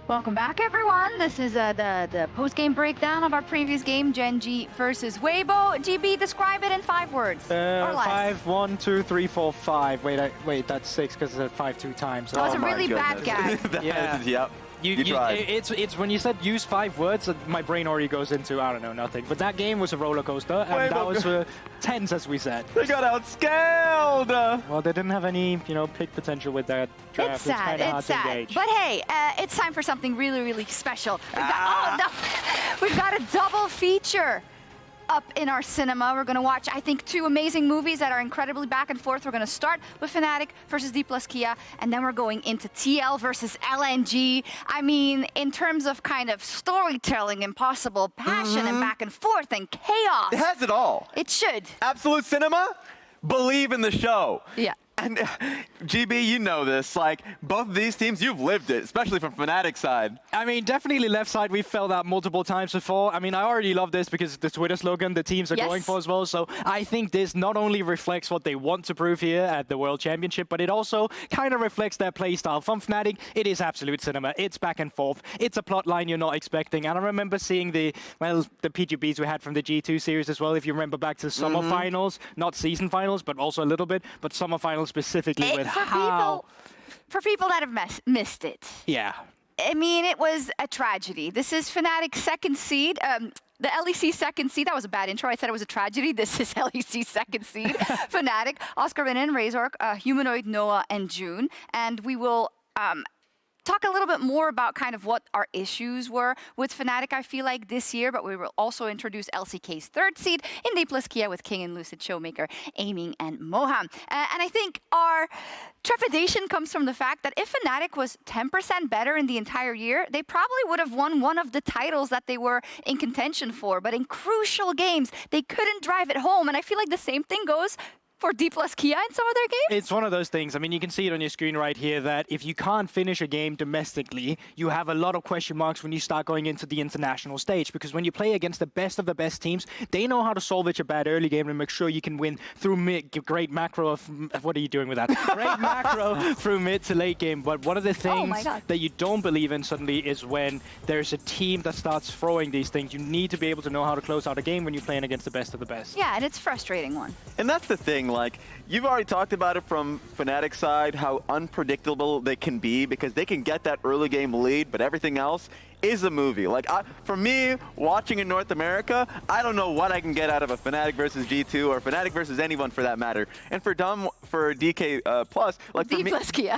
Welcome back, everyone. This is the post-game breakdown of our previous game, Gen G versus Weibo. GB, describe it in 5 words or less. 5, 1, 2, 3, 4, 5. Wait, that's 6 because I said 5 2 times. That was a really bad guy. Yeah. Yep. You tried. It's when you said use 5 words, my brain already goes into, I don't know, nothing. But that game was a roller coaster, and that was tense, as we said. They got outscaled! Well, they didn't have any, pick potential with that draft. It's sad, it's sad. But hey, it's time for something really, really special. We've got a double feature up in our cinema. We're going to watch, I think, 2 amazing movies that are incredibly back and forth. We're going to start with Fnatic versus Dplus KIA, and then we're going into TL versus LNG. I mean, in terms of kind of storytelling, impossible passion and back and forth and chaos. It has it all. It should. Absolute cinema, believe in the show. Yeah. And GB, you know this, like, both of these teams, you've lived it, especially from Fnatic side. I mean, definitely left side, we've felt that multiple times before. I mean, I already love this because the Twitter slogan the teams are going for as well. So I think this not only reflects what they want to prove here at the World Championship, but it also kind of reflects their playstyle. From Fnatic, it is absolute cinema. It's back and forth. It's a plot line you're not expecting. And I remember seeing the PGBs we had from the G2 series as well, if you remember back to the summer finals, not season finals, but also a little bit, but summer finals specifically with for people that have missed it. Yeah. I mean, it was a tragedy. This is Fnatic's 2nd seed. The LEC 2nd seed, that was a bad intro. I said it was a tragedy. This is LEC 2nd seed. Fnatic, Oscarinin, Razork, Humanoid, Noah, and June. And we will talk a little bit more about kind of what our issues were with Fnatic, I feel like, this year, but we will also introduce LCK's 3rd seed in Dplus KIA with Kingen, Lucid, ShowMaker, Aiming, and Moham. And I think our trepidation comes from the fact that if Fnatic was 10% better in the entire year, they probably would have won one of the titles that they were in contention for. But in crucial games, they couldn't drive it home. And I feel like the same thing goes for Dplus KIA in some of their games? It's one of those things. I mean, you can see it on your screen right here that if you can't finish a game domestically, you have a lot of question marks when you start going into the international stage. Because when you play against the best of the best teams, they know how to salvage a bad early game and make sure you can win through great macro of... What are you doing with that? Great macro through mid to late game. But one of the things that you don't believe in suddenly is when there's a team that starts throwing these things. You need to be able to know how to close out a game when you're playing against the best of the best. Yeah, and it's a frustrating one. And that's the thing. Like, you've already talked about it from Fnatic side, how unpredictable they can be because they can get that early game lead, but everything else is a movie. Like, for me, watching in North America, I don't know what I can get out of a Fnatic versus G2 or Fnatic versus anyone for that matter. And for DK Plus, like for Dplus KIA.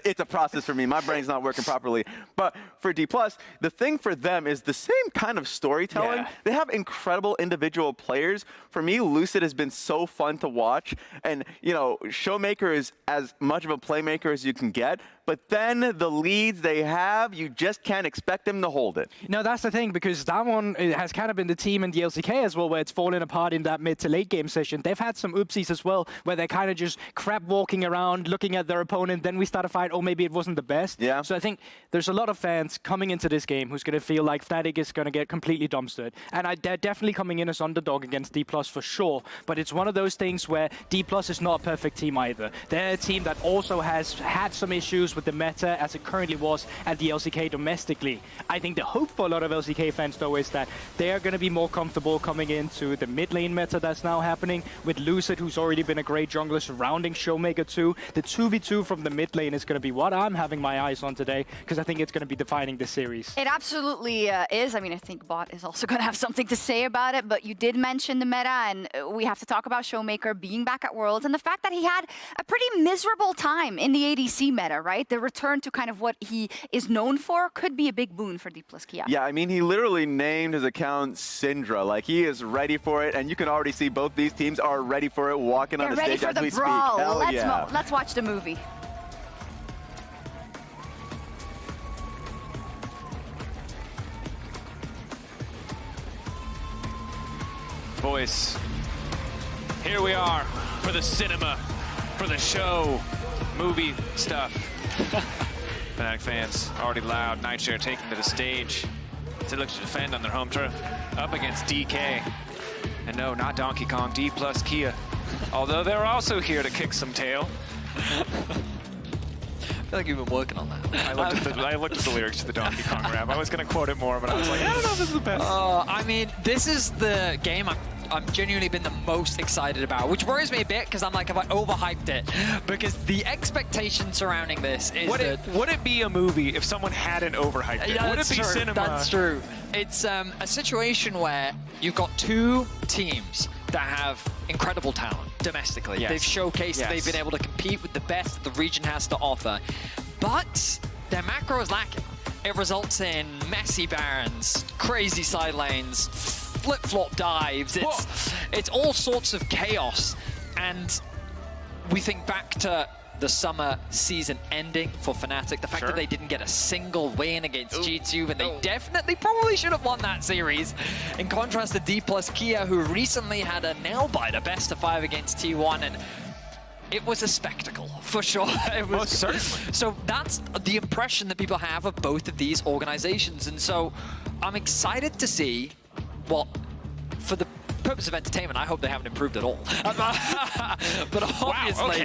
It's a process for me. My brain's not working properly. But for D Plus, the thing for them is the same kind of storytelling. Yeah. They have incredible individual players. For me, Lucid has been so fun to watch. And, ShowMaker is as much of a playmaker as you can get. But then the leads they have, you just can't expect them to hold it. No, that's the thing, because that one has kind of been the team in the LCK as well, where it's fallen apart in that mid to late game session. They've had some oopsies as well, where they're kind of just crap walking around, looking at their opponent, then we start a fight, oh, maybe it wasn't the best. Yeah. So I think there's a lot of fans coming into this game who's going to feel like Fnatic is going to get completely dumpstered. And they're definitely coming in as underdog against Dplus for sure. But it's one of those things where Dplus is not a perfect team either. They're a team that also has had some issues with the meta as it currently was at the LCK domestically. I think the hope for a lot of LCK fans, though, is that they're going to be more comfortable coming into the mid lane meta that's now happening with Lucid, who's already been a great jungler surrounding ShowMaker too. The 2v2 from the mid lane is going to be what I'm having my eyes on today, because I think it's going to be defining this series. It absolutely is. I mean, I think Bot is also going to have something to say about it, but you did mention the meta, and we have to talk about ShowMaker being back at Worlds and the fact that he had a pretty miserable time in the ADC meta, right? The return to kind of what he is known for could be a big boon for Dplus KIA. Yeah, I mean, he literally named his account Syndra. Like, he is ready for it, and you can already see both these teams are ready for it, walking on the stage as we speak. Hell yeah. Let's watch the movie. Boys, here we are for the cinema, for the show, movie stuff. Fnatic fans already loud. Nightshare taking to the stage. They look to defend on their home turf up against DK. And no, not Donkey Kong, Dplus KIA. Although they're also here to kick some tail. feel like you've been working on that. I looked at the lyrics to the Donkey Kong rap. I was going to quote it more, but I was like, I don't know if this is the best. I mean, this is the game I'm genuinely been the most excited about, which worries me a bit because I'm like, have I overhyped it? Because the expectation surrounding this is would it be a movie if someone hadn't overhyped it? Yeah, would it be cinema? That's true. It's a situation where you've got two teams that have incredible talent domestically. Yes. They've showcased that they've been able to compete with the best that the region has to offer, but their macro is lacking. It results in messy barons, crazy side lanes, flip-flop dives. It's all sorts of chaos. And we think back to the summer season ending for Fnatic, the fact that they didn't get a single win against G2, and they definitely probably should have won that series. In contrast to Dplus KIA, who recently had a nail-biter best of 5 against T1, and it was a spectacle, for sure. It was, most certainly. So that's the impression that people have of both of these organizations. And so I'm excited to see what, for the purpose of entertainment, I hope they haven't improved at all. But obviously,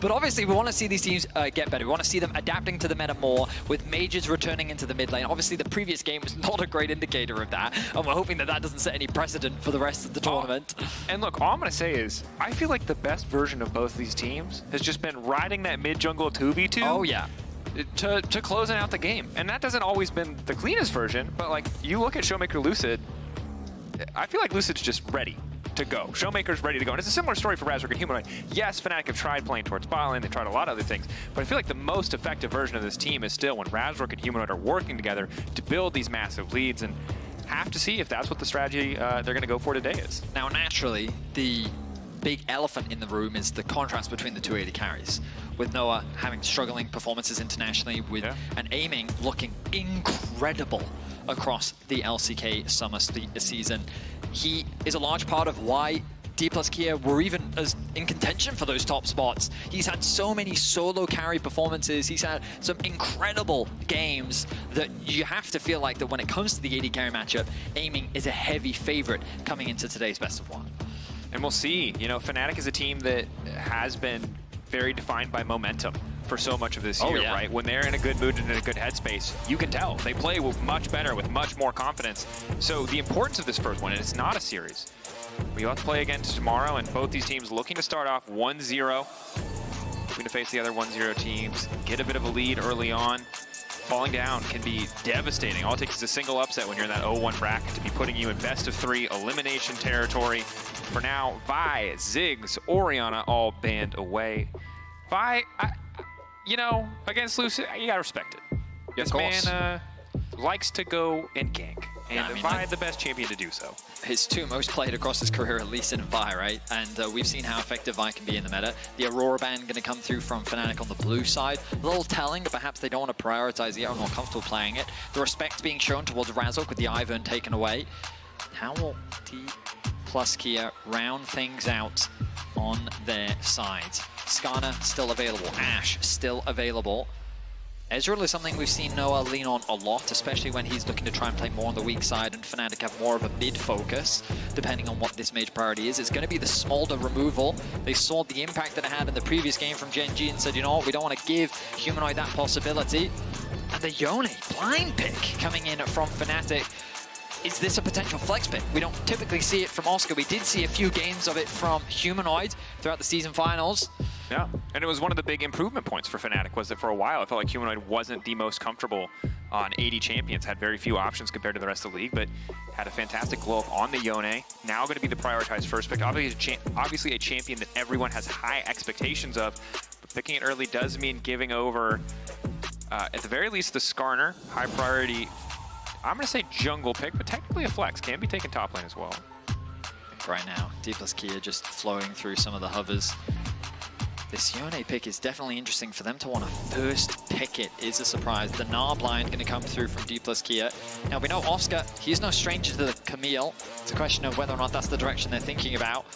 but obviously we want to see these teams get better. We want to see them adapting to the meta more, with mages returning into the mid lane. Obviously, the previous game was not a great indicator of that, and we're hoping that that doesn't set any precedent for the rest of the tournament. And look, all I'm going to say is, I feel like the best version of both these teams has just been riding that mid-jungle 2v2. Oh, yeah. To closing out the game. And that doesn't always been the cleanest version, but like, you look at ShowMaker Lucid, I feel like Lucid's just ready to go. ShowMaker's ready to go. And it's a similar story for Razork and Humanoid. Yes, Fnatic have tried playing towards bot lane, they've tried a lot of other things, but I feel like the most effective version of this team is still when Razork and Humanoid are working together to build these massive leads, and have to see if that's what the strategy they're going to go for today is. Now, naturally, the big elephant in the room is the contrast between the two AD carries, with Noah having struggling performances internationally, with and aiming looking incredible across the LCK summer season. He is a large part of why Dplus KIA were even as in contention for those top spots. He's had so many solo carry performances. He's had some incredible games that you have to feel like that when it comes to the AD carry matchup, aiming is a heavy favorite coming into today's best of 1. And we'll see. You know, Fnatic is a team that has been very defined by momentum for so much of this year, right? When they're in a good mood and in a good headspace, you can tell. They play much better, with much more confidence. So the importance of this first one, and it's not a series. We have to play again tomorrow, and both these teams looking to start off 1-0. Going to face the other 1-0 teams, get a bit of a lead early on. Falling down can be devastating. All it takes is a single upset when you're in that 0-1 bracket to be putting you in best of 3 elimination territory. For now, Vi, Ziggs, Orianna all banned away. Vi, you know, against Lucid, you gotta respect it. This man likes to go and gank, and Vi the best champion to do so. His 2 most played across his career, at least in Vi, right? And we've seen how effective Vi can be in the meta. The Aurora ban going to come through from Fnatic on the blue side. A little telling that perhaps they don't want to prioritize it or more comfortable playing it. The respect being shown towards Razork with the Ivern taken away. How will Dplus KIA round things out on their sides? Skarner still available. Ashe still available. Ezreal is something we've seen Noah lean on a lot, especially when he's looking to try and play more on the weak side, and Fnatic have more of a mid focus, depending on what this major priority is. It's going to be the Smolder removal. They saw the impact that it had in the previous game from Gen G and said, you know what, we don't want to give Humanoid that possibility. And the Yone blind pick coming in from Fnatic. Is this a potential flex pick? We don't typically see it from Oscar. We did see a few games of it from Humanoid throughout the season finals. Yeah, and it was one of the big improvement points for Fnatic, was that for a while I felt like Humanoid wasn't the most comfortable on AD champions, had very few options compared to the rest of the league, but had a fantastic glow up on the Yone. Now going to be the prioritized first pick. Obviously a champion that everyone has high expectations of, but picking it early does mean giving over, at the very least, the Skarner, high priority. I'm going to say jungle pick, but technically a flex. Can be taken top lane as well. Right now, Dplus KIA just flowing through some of the hovers. This Yone pick is definitely interesting for them to want to first pick it. Is a surprise. The Gnar blind going to come through from Dplus KIA. Now we know Oscar, he's no stranger to the Camille. It's a question of whether or not that's the direction they're thinking about.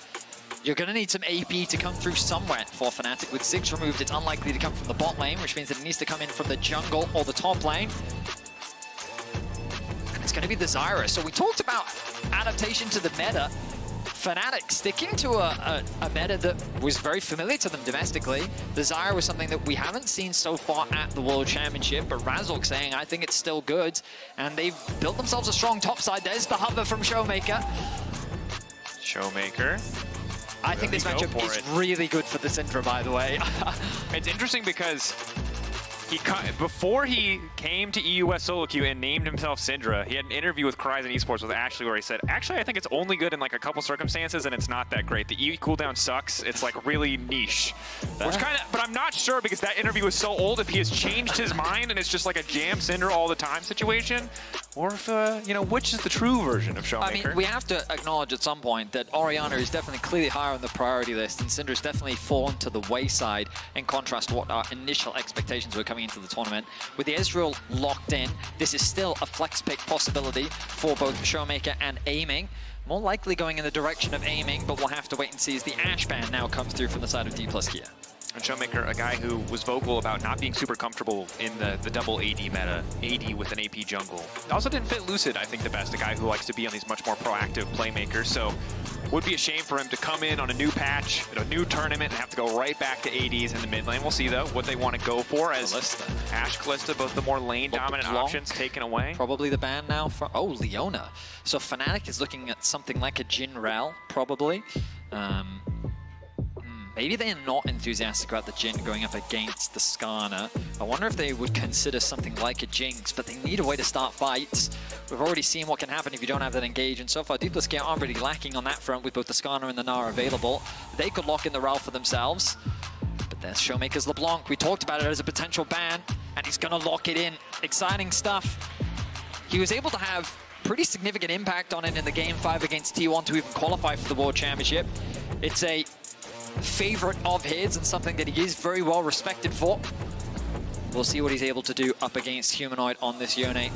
You're going to need some AP to come through somewhere for Fnatic. With Ziggs removed, it's unlikely to come from the bot lane, which means that it needs to come in from the jungle or the top lane. And it's going to be the Zyra. So we talked about adaptation to the meta. Fnatic sticking to a meta that was very familiar to them domestically. The Zyra was something that we haven't seen so far at the World Championship, but Razork saying, I think it's still good. And they've built themselves a strong top side. There's the hover from ShowMaker. ShowMaker. I think this matchup is really good for the Syndra, by the way. It's interesting because before he came to EUS solo queue and named himself Syndra, he had an interview with Kai'Sa Esports with Ashley where he said, actually, I think it's only good in like a couple circumstances and it's not that great. The E cooldown sucks. It's like really niche. Which kind of, but I'm not sure because that interview was so old if he has changed his mind and it's just like a jam Syndra all the time situation, or if, you know, which is the true version of ShowMaker. I mean, we have to acknowledge at some point that Orianna is definitely clearly higher on the priority list, and Syndra's definitely fallen to the wayside in contrast to what our initial expectations were coming into the tournament. With the Ezreal locked in, this is still a flex pick possibility for both ShowMaker and Aiming. More likely going in the direction of Aiming, but we'll have to wait and see as the Ash ban now comes through from the side of Dplus KIA. And ShowMaker, a guy who was vocal about not being super comfortable in the double AD meta, AD with an AP jungle. Also didn't fit Lucid, I think, the best, a guy who likes to be on these much more proactive playmakers. So would be a shame for him to come in on a new patch, at a new tournament, and have to go right back to ADs in the mid lane. We'll see, though, what they want to go for as Ashe, Kai'Sa, both the more lane-dominant options taken away. Probably the ban now for, oh, Leona. So Fnatic is looking at something like a Jhin Rell, probably. Maybe they're not enthusiastic about the Jhin going up against the Skarner. I wonder if they would consider something like a Jinx, but they need a way to start fights. We've already seen what can happen if you don't have that engage, and so far Dplus KIA aren't really lacking on that front with both the Skarner and the Gnar available. They could lock in the Rell for themselves, but there's ShowMaker's LeBlanc. We talked about it as a potential ban, and he's gonna lock it in. Exciting stuff. He was able to have pretty significant impact on it in the Game 5 against T1 to even qualify for the World Championship. It's a favorite of his and something that he is very well respected for. We'll see what he's able to do up against Humanoid on this Yone.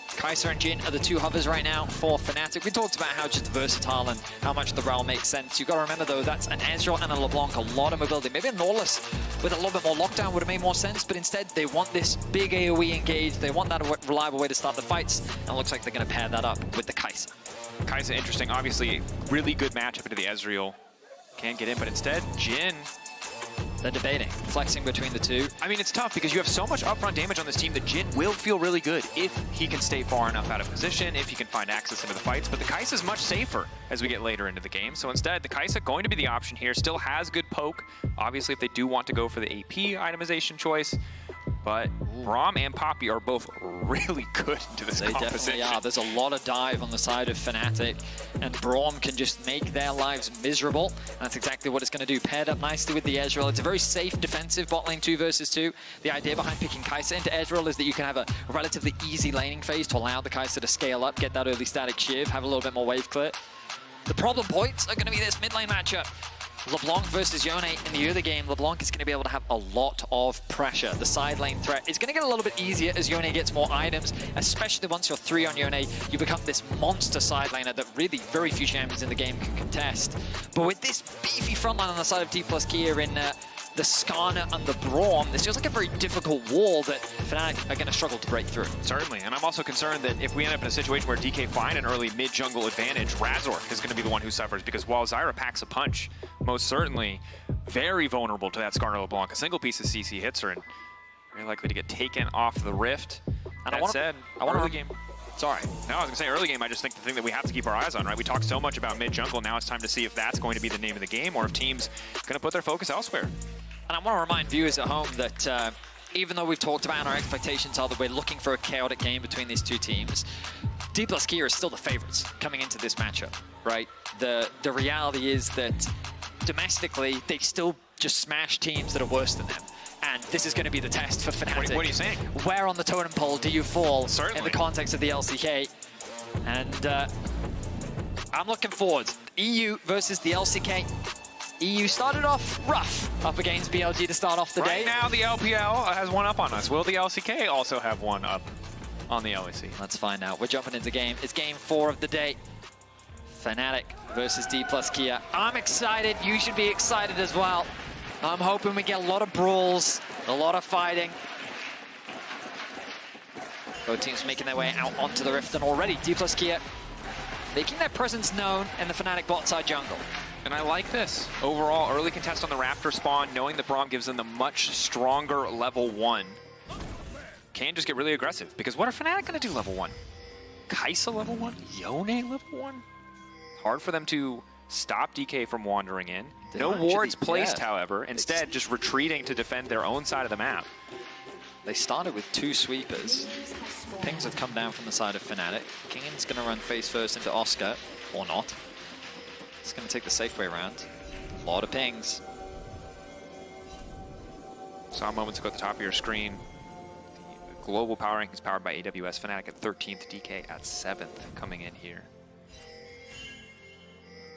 Kai'Sa and Jhin are the two hovers right now for Fnatic. We talked about how just versatile and how much the Rell makes sense. You've got to remember, though, that's an Ezreal and a LeBlanc, a lot of mobility. Maybe a Norless with a little bit more lockdown would have made more sense, but instead they want this big AoE engage. They want that reliable way to start the fights, and it looks like they're going to pair that up with the Kai'Sa. Kai'Sa, interesting. Obviously, really good matchup into the Ezreal. Can't get in, but instead, Jhin. They're debating, flexing between the two. I mean, it's tough because you have so much upfront damage on this team that Jhin will feel really good if he can stay far enough out of position, if he can find access into the fights. But the Kai'Sa is much safer as we get later into the game. So instead, the Kai'Sa going to be the option here. Still has good poke. Obviously, if they do want to go for the AP itemization choice. But Braum and Poppy are both really good into this composition. Definitely are. There's a lot of dive on the side of Fnatic, and Braum can just make their lives miserable. And that's exactly what it's going to do. Paired up nicely with the Ezreal. It's a very safe defensive bot lane 2 versus 2. The idea behind picking Kai'Sa into Ezreal is that you can have a relatively easy laning phase to allow the Kai'Sa to scale up, get that early static shiv, have a little bit more wave clear. The problem points are going to be this mid lane matchup. LeBlanc versus Yone in the early game. LeBlanc is going to be able to have a lot of pressure. The side lane threat is going to get a little bit easier as Yone gets more items, especially once you're 3 on Yone. You become this monster side laner that really very few champions in the game can contest. But with this beefy frontline on the side of Dplus KIA in the Skarner and the Braum, this feels like a very difficult wall that Fnatic are going to struggle to break through. Certainly, and I'm also concerned that if we end up in a situation where DK find an early mid-jungle advantage, Razork is going to be the one who suffers, because while Zyra packs a punch, most certainly very vulnerable to that Skarner LeBlanc. A single piece of CC hits her and very likely to get taken off the rift. And that said, early game. Sorry. No, I was going to say early game, I just think the thing that we have to keep our eyes on, right? We talked so much about mid-jungle, now it's time to see if that's going to be the name of the game or if teams are going to put their focus elsewhere. And I want to remind viewers at home that even though we've talked about and our expectations are that we're looking for a chaotic game between these two teams, Dplus KIA are still the favorites coming into this matchup, right? The reality is that domestically, they still just smash teams that are worse than them. And this is going to be the test for Fnatic. What are you saying? Where on the totem pole do you fall Certainly. in the context of the LCK? And I'm looking forward. EU versus the LCK. EU started off rough up against BLG to start off the day. Right now, the LPL has one up on us. Will the LCK also have one up on the LEC? Let's find out. We're jumping into game. It's game 4 of the day. Fnatic versus Dplus KIA. I'm excited. You should be excited as well. I'm hoping we get a lot of brawls, a lot of fighting. Both teams making their way out onto the rift, and already Dplus KIA making their presence known in the Fnatic bot side jungle. And I like this. Overall, early contest on the Raptor spawn, knowing that Braum gives them the much stronger level 1. Can just get really aggressive, because what are Fnatic going to do level 1? Kai'Sa level 1? Yone level 1? Hard for them to stop DK from wandering in. No wards placed, however. Instead, just retreating to defend their own side of the map. They started with 2 sweepers. Pings have come down from the side of Fnatic. Kingen's going to run face first into Oscar, or not. He's going to take the safe way around. A lot of pings. Saw moments ago at the top of your screen. The global power rank is powered by AWS. Fnatic at 13th, DK at 7th coming in here.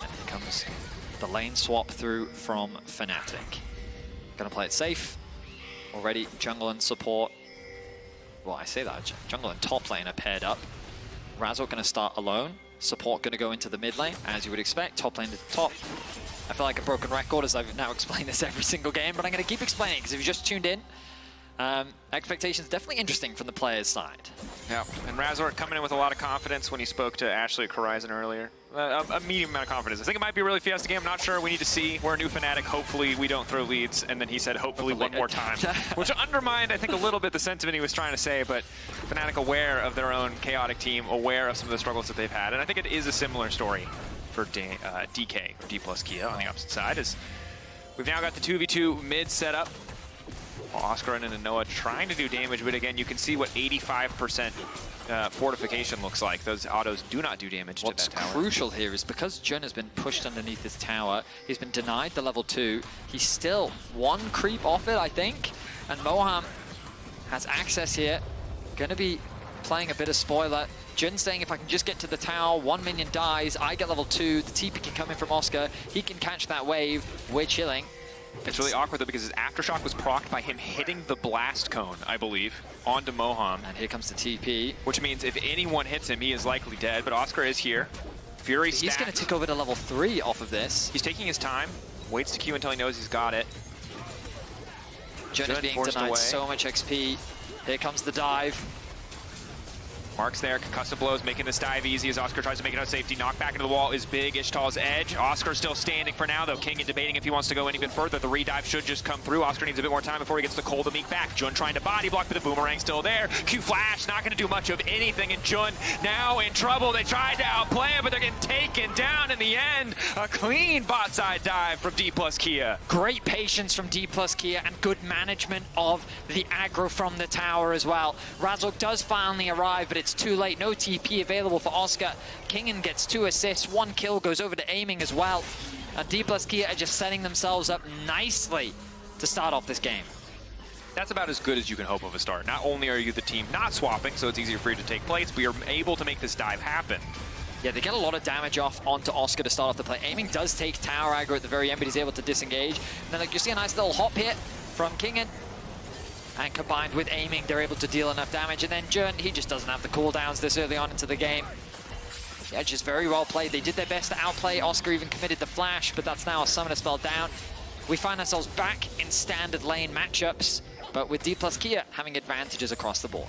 And here comes the lane swap through from Fnatic. Gonna play it safe. Already jungle and support. Well, I say that. Jungle and top lane are paired up. Razork gonna start alone. Support gonna go into the mid lane, as you would expect. Top lane to the top. I feel like a broken record as I've now explained this every single game, but I'm gonna keep explaining because if you just tuned in, expectations definitely interesting from the players' side. Yeah, and Razork coming in with a lot of confidence when he spoke to Ashley at Horizon earlier. A medium amount of confidence. I think it might be a really Fiesta game. I'm not sure. We need to see. We're a new Fnatic. Hopefully we don't throw leads. And then he said, hopefully one more time. Which undermined, I think, a little bit the sentiment he was trying to say. But Fnatic aware of their own chaotic team, aware of some of the struggles that they've had. And I think it is a similar story for DK, or Dplus KIA on the opposite side. Is we've now got the 2v2 mid set up. Oscarinin and Noah trying to do damage, but again, you can see what 85% fortification looks like. Those autos do not do damage to that tower. What's crucial here is because Yone has been pushed underneath this tower, he's been denied the level 2. He's still 1 creep off it, I think, and Moham has access here. Gonna be playing a bit of spoiler. Jun saying if I can just get to the tower, 1 minion dies, I get level 2, the TP can come in from Oscar, he can catch that wave, we're chilling. It's really awkward though because his aftershock was procced by him hitting the blast cone, I believe, onto Moham. And here comes the TP. Which means if anyone hits him, he is likely dead, but Oscar is here. Fury He's going to tick over to level 3 off of this. He's taking his time, waits to Q until he knows he's got it. Jun is being denied so much XP. Here comes the dive. Mark's there, concussive blows, making this dive easy as Oscar tries to make it out safety. Knock back into the wall is big. Ishtal's edge. Oscar still standing for now, though. Kingen debating if he wants to go in even further. The redive should just come through. Oscar needs a bit more time before he gets the Cold to meet back. Jun trying to body block, but the boomerang still there. Q flash, not going to do much of anything, and Jun now in trouble. They tried to outplay him, but they're getting taken down in the end. A clean bot side dive from Dplus KIA. Great patience from Dplus KIA and good management of the aggro from the tower as well. Razork does finally arrive, but it's too late. No TP available for Oscar. Kingen gets 2 assists, 1 kill, goes over to aiming as well. And Dplus KIA are just setting themselves up nicely to start off this game. That's about as good as you can hope of a start. Not only are you the team not swapping, so it's easier for you to take plates, but you're able to make this dive happen. Yeah, they get a lot of damage off onto Oscar to start off the play. Aiming does take tower aggro at the very end, but he's able to disengage. And then like, you see a nice little hop hit from Kingen. And combined with aiming, they're able to deal enough damage. And then Jun, he just doesn't have the cooldowns this early on into the game. Yeah, just very well played. They did their best to outplay. Oscar even committed the flash, but that's now a summoner spell down. We find ourselves back in standard lane matchups, but with Dplus KIA having advantages across the board.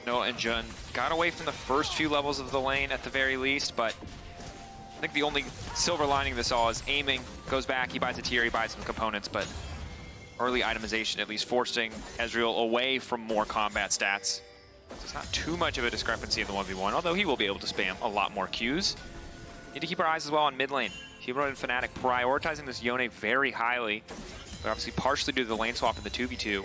Noah and Jun got away from the first few levels of the lane at the very least, but I think the only silver lining of this all is aiming, goes back, he buys a tier, he buys some components, but early itemization at least forcing Ezreal away from more combat stats. So it's not too much of a discrepancy in the 1v1, although he will be able to spam a lot more Qs. Need to keep our eyes as well on mid lane. Humanoid and Fnatic prioritizing this Yone very highly, but obviously partially due to the lane swap in the 2v2,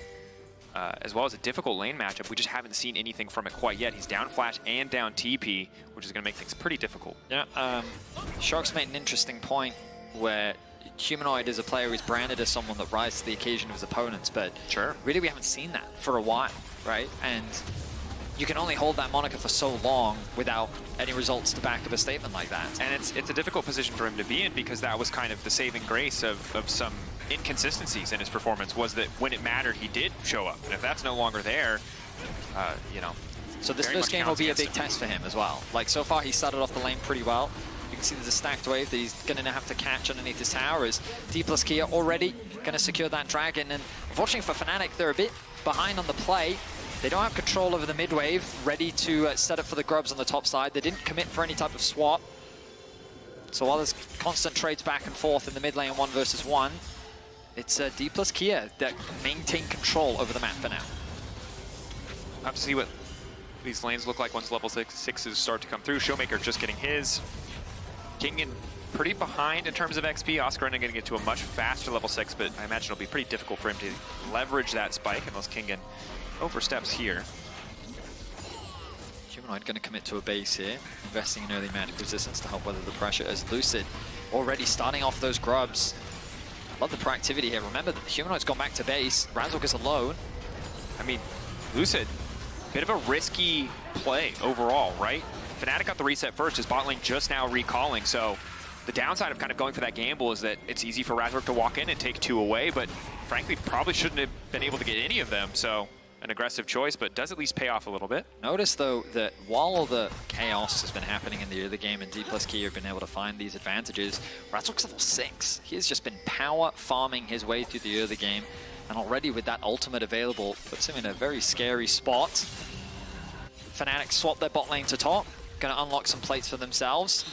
as well as a difficult lane matchup. We just haven't seen anything from it quite yet. He's down flash and down TP, which is going to make things pretty difficult. Yeah, Shark's made an interesting point where Humanoid is a player who's branded as someone that rises to the occasion of his opponents, but really we haven't seen that for a while, right? And you can only hold that moniker for so long without any results to back up a statement like that. And it's a difficult position for him to be in because that was kind of the saving grace of some inconsistencies in his performance, was that when it mattered, he did show up. And if that's no longer there, you know. So this first game will be a big test for him as well. Like, so far he started off the lane pretty well. You can see there's a stacked wave that he's going to have to catch underneath his tower as Dplus KIA already going to secure that dragon. And unfortunately for Fnatic, they're a bit behind on the play. They don't have control over the mid wave, ready to set up for the grubs on the top side. They didn't commit for any type of swap. So while there's constant trades back and forth in the mid lane 1 versus 1, it's Dplus KIA that maintain control over the map for now. We'll have to see what these lanes look like once level 6s start to come through. ShowMaker just getting his. Kingen pretty behind in terms of XP. Oscarinin going to get to a much faster level 6, but I imagine it'll be pretty difficult for him to leverage that spike unless Kingen oversteps here. Humanoid going to commit to a base here, investing in early magic resistance to help weather the pressure as Lucid already starting off those grubs. Love the proactivity here. Remember that Humanoid's gone back to base. Razork is alone. I mean, Lucid, bit of a risky play overall, right? Fnatic got the reset first, his bot lane just now recalling, so the downside of kind of going for that gamble is that it's easy for Razork to walk in and take 2 away, but frankly, probably shouldn't have been able to get any of them, so an aggressive choice, but does at least pay off a little bit. Notice, though, that while all the chaos has been happening in the early game and Dplus KIA have been able to find these advantages, Razork's level 6. He has just been power farming his way through the early game, and already with that ultimate available, puts him in a very scary spot. Fnatic swap their bot lane to top, gonna unlock some plates for themselves.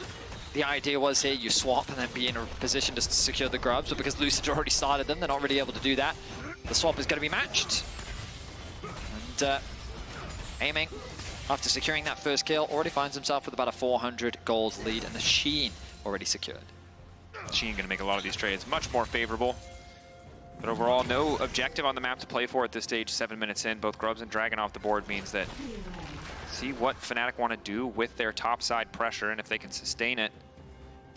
The idea was here, you swap and then be in a position to secure the grubs, but because Lucid already started them, they're not really able to do that. The swap is gonna be matched. And aiming, after securing that first kill, already finds himself with about a 400 gold lead, and the Sheen already secured. Sheen going to make a lot of these trades much more favorable. But overall, no objective on the map to play for at this stage. 7 minutes in, both Grubs and Dragon off the board means that see what Fnatic want to do with their top side pressure and if they can sustain it.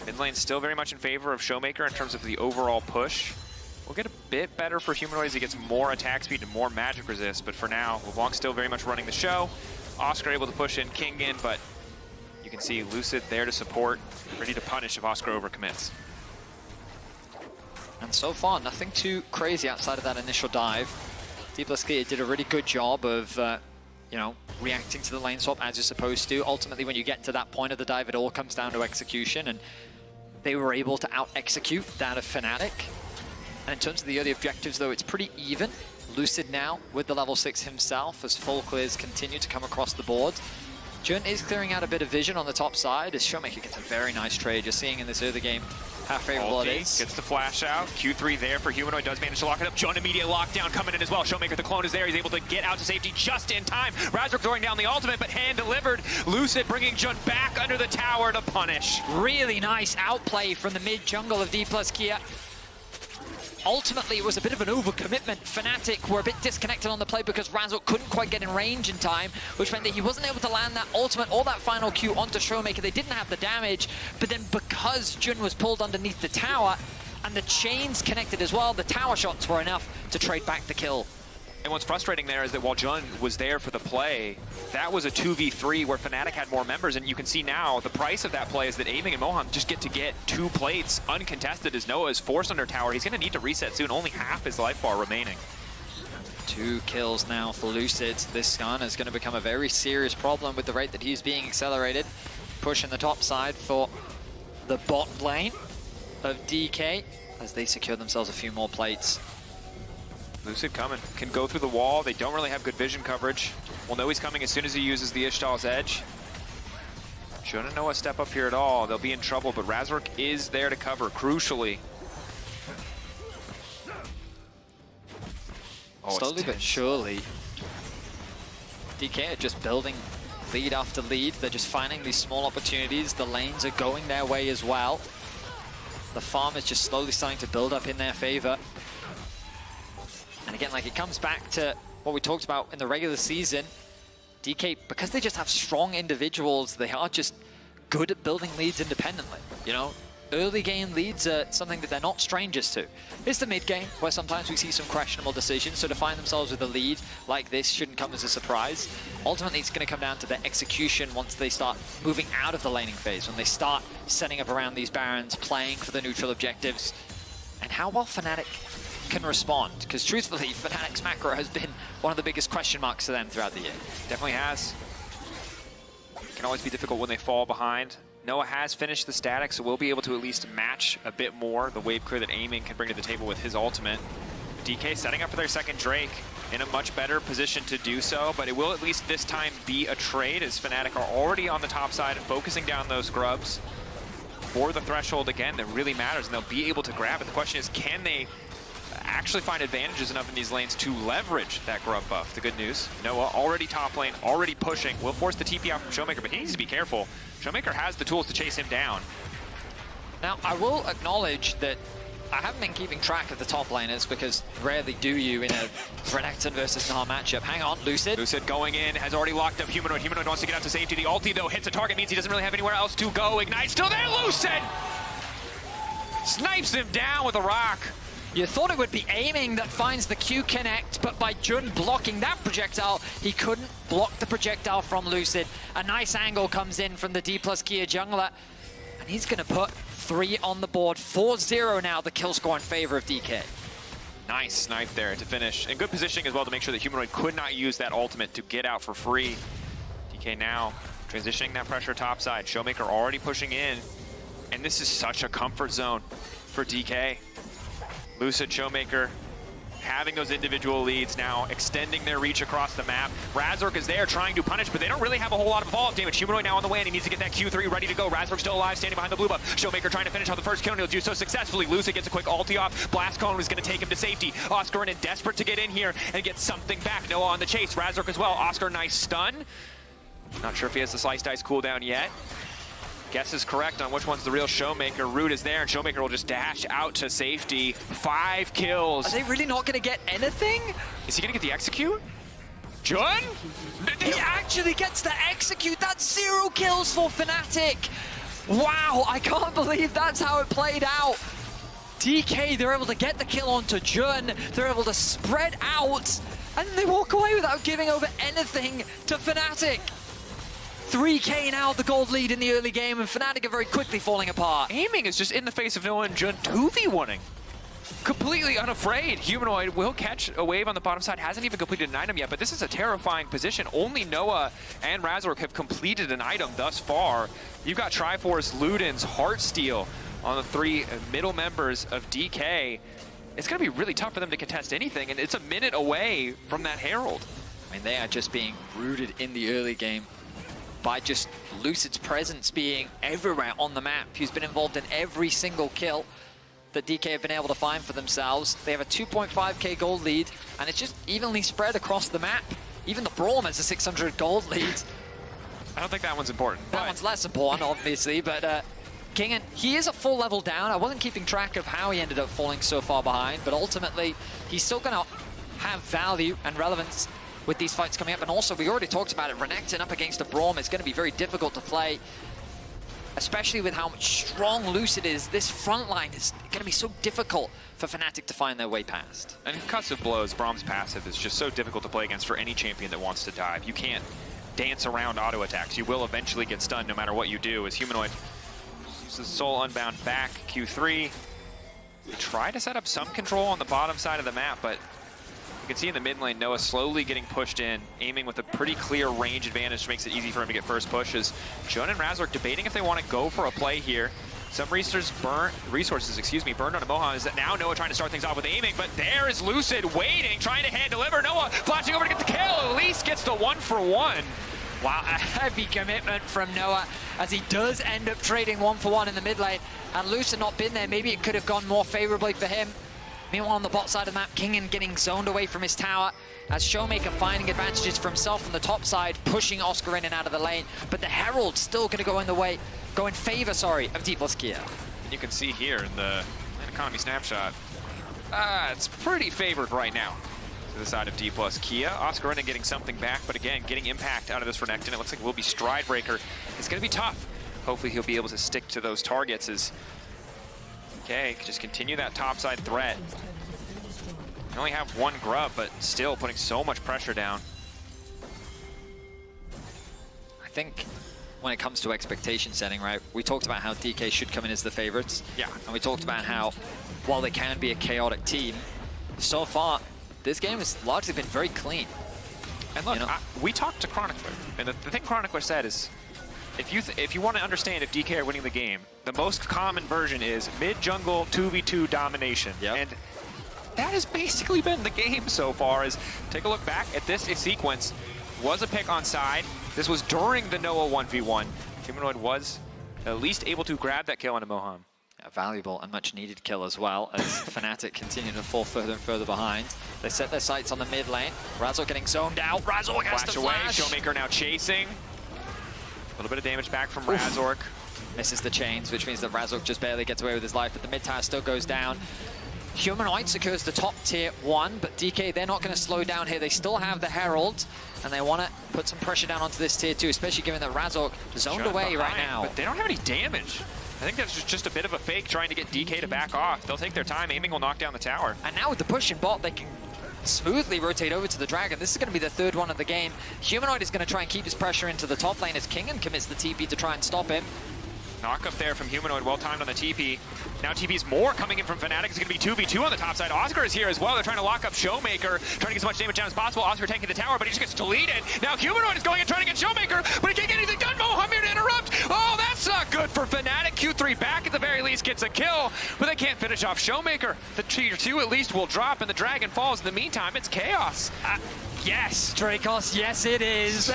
Mid lane's still very much in favor of ShowMaker in terms of the overall push. We'll get a bit better for Humanoid as he gets more attack speed and more magic resist, but for now, LeBlanc still very much running the show. Oscar able to push in Kingen, but you can see Lucid there to support, ready to punish if Oscar overcommits. And so far, nothing too crazy outside of that initial dive. Dplus KIA did a really good job of, you know, reacting to the lane swap as you're supposed to. Ultimately, when you get to that point of the dive, it all comes down to execution, and they were able to out-execute that of Fnatic. And in terms of the early objectives, though, it's pretty even. Lucid now with the level 6 himself as full clears continue to come across the board. Yone is clearing out a bit of vision on the top side as ShowMaker gets a very nice trade. You're seeing in this early game how favorable it is. Gets the flash out. Q3 there for Humanoid, does manage to lock it up. Yone immediate lockdown coming in as well. ShowMaker, the clone is there. He's able to get out to safety just in time. Razork throwing down the ultimate, but hand delivered. Lucid bringing Yone back under the tower to punish. Really nice outplay from the mid jungle of Dplus KIA. Ultimately, it was a bit of an overcommitment. Fnatic were a bit disconnected on the play because Razork couldn't quite get in range in time, which meant that he wasn't able to land that ultimate or that final Q onto ShowMaker. They didn't have the damage, but then because Yone was pulled underneath the tower and the chains connected as well, the tower shots were enough to trade back the kill. And what's frustrating there is that while Yone was there for the play, that was a 2v3 where Fnatic had more members, and you can see now the price of that play is that Aiming and Moham just get to get 2 plates uncontested as Noah is forced under tower. He's going to need to reset soon, only half his life bar remaining. 2 kills now for Lucid. This Skarner is going to become a very serious problem with the rate that he's being accelerated. Pushing the top side for the bot lane of DK as they secure themselves a few more plates. Lucid coming, can go through the wall. They don't really have good vision coverage. We'll know he's coming as soon as he uses the Ishtal's edge. Shouldn't Noah step up here at all. They'll be in trouble, but Razork is there to cover, crucially. Oh, slowly but surely, DK are just building lead after lead. They're just finding these small opportunities. The lanes are going their way as well. The farm is just slowly starting to build up in their favor. And again, like, it comes back to what we talked about in the regular season. DK, because they just have strong individuals, they are just good at building leads independently. You know, early game leads are something that they're not strangers to. It's the mid game where sometimes we see some questionable decisions, so to find themselves with a lead like this shouldn't come as a surprise. Ultimately, it's going to come down to their execution once they start moving out of the laning phase, when they start setting up around these barons, playing for the neutral objectives, and how well Fnatic can respond, because truthfully, Fnatic's macro has been one of the biggest question marks to them throughout the year. Definitely has. Can always be difficult when they fall behind. Noah has finished the static, so we'll be able to at least match a bit more the wave clear that Aiming can bring to the table with his ultimate. DK setting up for their second Drake. in a much better position to do so, but it will at least this time be a trade as Fnatic are already on the top side and focusing down those grubs for the threshold again that really matters, and they'll be able to grab it. The question is, can they actually find advantages enough in these lanes to leverage that grub buff? The good news, Noah already top lane, already pushing, will force the TP out from ShowMaker, but he needs to be careful. ShowMaker has the tools to chase him down. Now, I will acknowledge that I haven't been keeping track of the top laners because rarely do you in a Renekton versus Gnar matchup. Hang on, Lucid. Lucid going in, has already locked up Humanoid. Humanoid wants to get out to safety. The ulti, though, hits a target, means he doesn't really have anywhere else to go. Ignite still there, Lucid! Snipes him down with a rock. You thought it would be aiming that finds the Q connect, but by Jun blocking that projectile, he couldn't block the projectile from Lucid. A nice angle comes in from the Dplus KIA jungler, and he's gonna put 3 on the board. 4-0 now, the kill score in favor of DK. Nice snipe there to finish. And good positioning as well to make sure that Humanoid could not use that ultimate to get out for free. DK now transitioning that pressure topside. ShowMaker already pushing in. And this is such a comfort zone for DK. Lucid, ShowMaker having those individual leads now, extending their reach across the map. Razork is there trying to punish, but they don't really have a whole lot of follow-up damage. Humanoid now on the way, and he needs to get that Q3 ready to go. Razork still alive, standing behind the blue buff. ShowMaker trying to finish off the first kill, and he'll do so successfully. Lucid gets a quick ulti off. Blast Cone is going to take him to safety. Oscarinin desperate to get in here and get something back. Noah on the chase. Razork as well. Oscar, nice stun. Not sure if he has the Slice Dice cooldown yet. Guess is correct on which one's the real ShowMaker. Root is there, and ShowMaker will just dash out to safety. 5 kills. Are they really not going to get anything? Is he going to get the execute? Jun? He actually gets the execute. That's 0 kills for Fnatic. Wow, I can't believe that's how it played out. DK, they're able to get the kill onto Jun. They're able to spread out, and they walk away without giving over anything to Fnatic. 3K now, the gold lead in the early game, and Fnatic are very quickly falling apart. Aiming is just in the face of Noah and Jun 2v1ing. Completely unafraid. Humanoid will catch a wave on the bottom side. Hasn't even completed an item yet, but this is a terrifying position. Only Noah and Razork have completed an item thus far. You've got Triforce, Luden's, Heartsteel on the 3 middle members of DK. It's going to be really tough for them to contest anything, and it's a minute away from that Herald. I mean, they are just being rooted in the early game by just Lucid's presence being everywhere on the map. He's been involved in every single kill that DK have been able to find for themselves. They have a 2.5k gold lead, and it's just evenly spread across the map. Even the Braum has a 600 gold lead. I don't think that one's important. That one's less important, obviously, but Kingen, he is a full level down. I wasn't keeping track of how he ended up falling so far behind, but ultimately, he's still gonna have value and relevance with these fights coming up. And also, we already talked about it, Renekton up against a Braum is going to be very difficult to play, especially with how much strong Lucid is. This front line is going to be so difficult for Fnatic to find their way past. And concussive blows, Braum's passive is just so difficult to play against for any champion that wants to dive. You can't dance around auto attacks. You will eventually get stunned no matter what you do. As Humanoid uses Soul Unbound back, Q3. They try to set up some control on the bottom side of the map, but you can see in the mid lane, Noah slowly getting pushed in, aiming with a pretty clear range advantage, which makes it easy for him to get first pushes. Jun and Razork debating if they want to go for a play here. Some resources burned on a Moham. Is that now Noah trying to start things off with aiming, but there is Lucid waiting, trying to hand deliver. Noah flashing over to get the kill, at least gets the 1-for-1. Wow, a heavy commitment from Noah as he does end up trading 1-for-1 in the mid lane. And Lucid not been there, maybe it could have gone more favorably for him. Meanwhile, on the bot side of the map, Kingen getting zoned away from his tower as ShowMaker finding advantages for himself on the top side, pushing Oscarinin out of the lane. But the Herald still going to go in favor, of Dplus KIA. And you can see here in the lane economy snapshot, it's pretty favored right now to the side of Dplus KIA. Oscarinin getting something back, but again, getting impact out of this Renekton. It looks like it will be Stride Breaker. It's going to be tough. Hopefully he'll be able to stick to those targets as Okay, just continue that topside threat. You only have 1 grub, but still putting so much pressure down. I think when it comes to expectation setting, right, we talked about how DK should come in as the favorites. Yeah. And we talked about how, while they can be a chaotic team, so far, this game has largely been very clean. And look, we talked to Chronicler, and the thing Chronicler said is, if you want to understand if DK are winning the game, the most common version is mid-jungle 2v2 domination. Yep. And that has basically been the game so far. As take a look back at this sequence. Was a pick on side. This was during the Noah 1v1. Humanoid was at least able to grab that kill into Moham. A valuable and much needed kill as well, as Fnatic continue to fall further and further behind. They set their sights on the mid lane. Razork getting zoned out. Razork has to flash. ShowMaker now chasing. A little bit of damage back from Razork. Misses the chains, which means that Razork just barely gets away with his life, but the mid tower still goes down. Humanoid secures the top tier 1, but DK, they're not going to slow down here. They still have the Herald, and they want to put some pressure down onto this tier 2, especially given that Razork zoned away right now. But they don't have any damage. I think that's just a bit of a fake trying to get DK to back off. They'll take their time. Aiming will knock down the tower. And now with the push in bot, they can smoothly rotate over to the Dragon. This is going to be the third one of the game. Humanoid is going to try and keep his pressure into the top lane as Kingen commits the TP to try and stop him. Knock up there from Humanoid, well timed on the TP. Now TP's more coming in from Fnatic. It's going to be 2v2 on the top side. Oscar is here as well. They're trying to lock up ShowMaker, trying to get as much damage down as possible. Oscar taking the tower, but he just gets deleted. Now Humanoid is going and trying to get ShowMaker, but he can't get anything done. Moham here to interrupt. Oh, that's not good for Fnatic. Q3 back at the very least gets a kill, but they can't finish off ShowMaker. The tier 2 at least will drop, and the Dragon falls. In the meantime, it's chaos. Yes, Dracos, yes it is.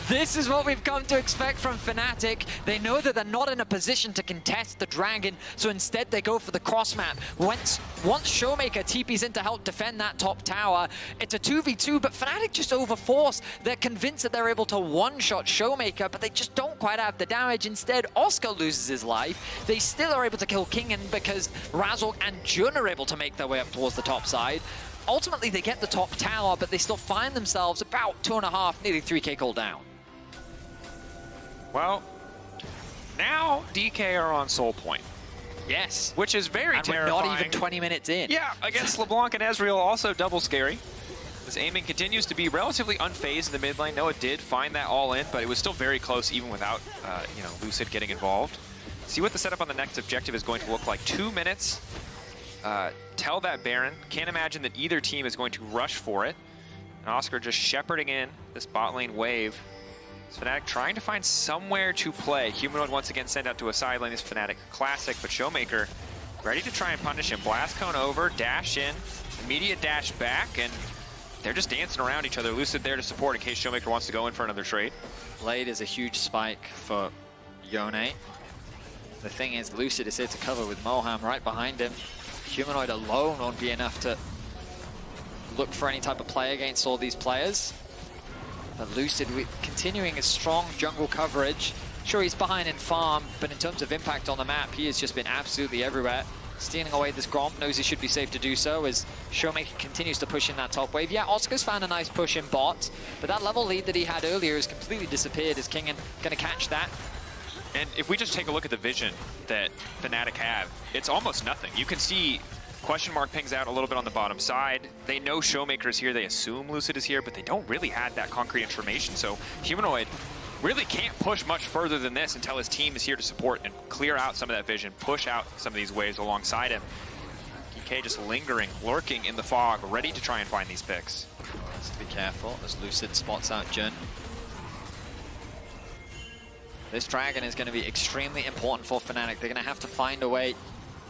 This is what we've come to expect from Fnatic. They know that they're not in a position to contest the Dragon, so instead they go for the cross map. Once ShowMaker TP's in to help defend that top tower, it's a 2v2, but Fnatic just overforce. They're convinced that they're able to one-shot ShowMaker, but they just don't quite have the damage. Instead, Oscar loses his life. They still are able to kill Kingen because Razork and Yone are able to make their way up towards the top side. Ultimately, they get the top tower, but they still find themselves about 2.5, nearly 3k cooldown. Well, now DK are on soul point. Yes. Which is very and terrifying. We're not even 20 minutes in. Yeah, against LeBlanc and Ezreal, also double scary. This aiming continues to be relatively unfazed in the mid lane. Noah did find that all in, but it was still very close even without Lucid getting involved. See what the setup on the next objective is going to look like. 2 minutes. Tell that Baron. Can't imagine that either team is going to rush for it. And Oscar just shepherding in this bot lane wave. It's Fnatic trying to find somewhere to play. Humanoid once again sent out to a side lane. Is Fnatic classic, but ShowMaker ready to try and punish him. Blast cone over, dash in, immediate dash back, and they're just dancing around each other. Lucid there to support in case ShowMaker wants to go in for another trade. Blade is a huge spike for Yone. The thing is, Lucid is here to cover with Moham right behind him. Humanoid alone won't be enough to look for any type of play against all these players. But Lucid continuing his strong jungle coverage. Sure, he's behind in farm, but in terms of impact on the map, he has just been absolutely everywhere. Stealing away this Braum, knows he should be safe to do so as ShowMaker continues to push in that top wave. Yeah, Oscar's found a nice push in bot, but that level lead that he had earlier has completely disappeared as Kingen gonna catch that. And if we just take a look at the vision that Fnatic have, it's almost nothing. You can see question mark pings out a little bit on the bottom side. They know ShowMaker is here, they assume Lucid is here, but they don't really have that concrete information. So Humanoid really can't push much further than this until his team is here to support and clear out some of that vision, push out some of these waves alongside him. DK just lingering, lurking in the fog, ready to try and find these picks. Has to be careful as Lucid spots out Yone. This Dragon is going to be extremely important for Fnatic. They're going to have to find a way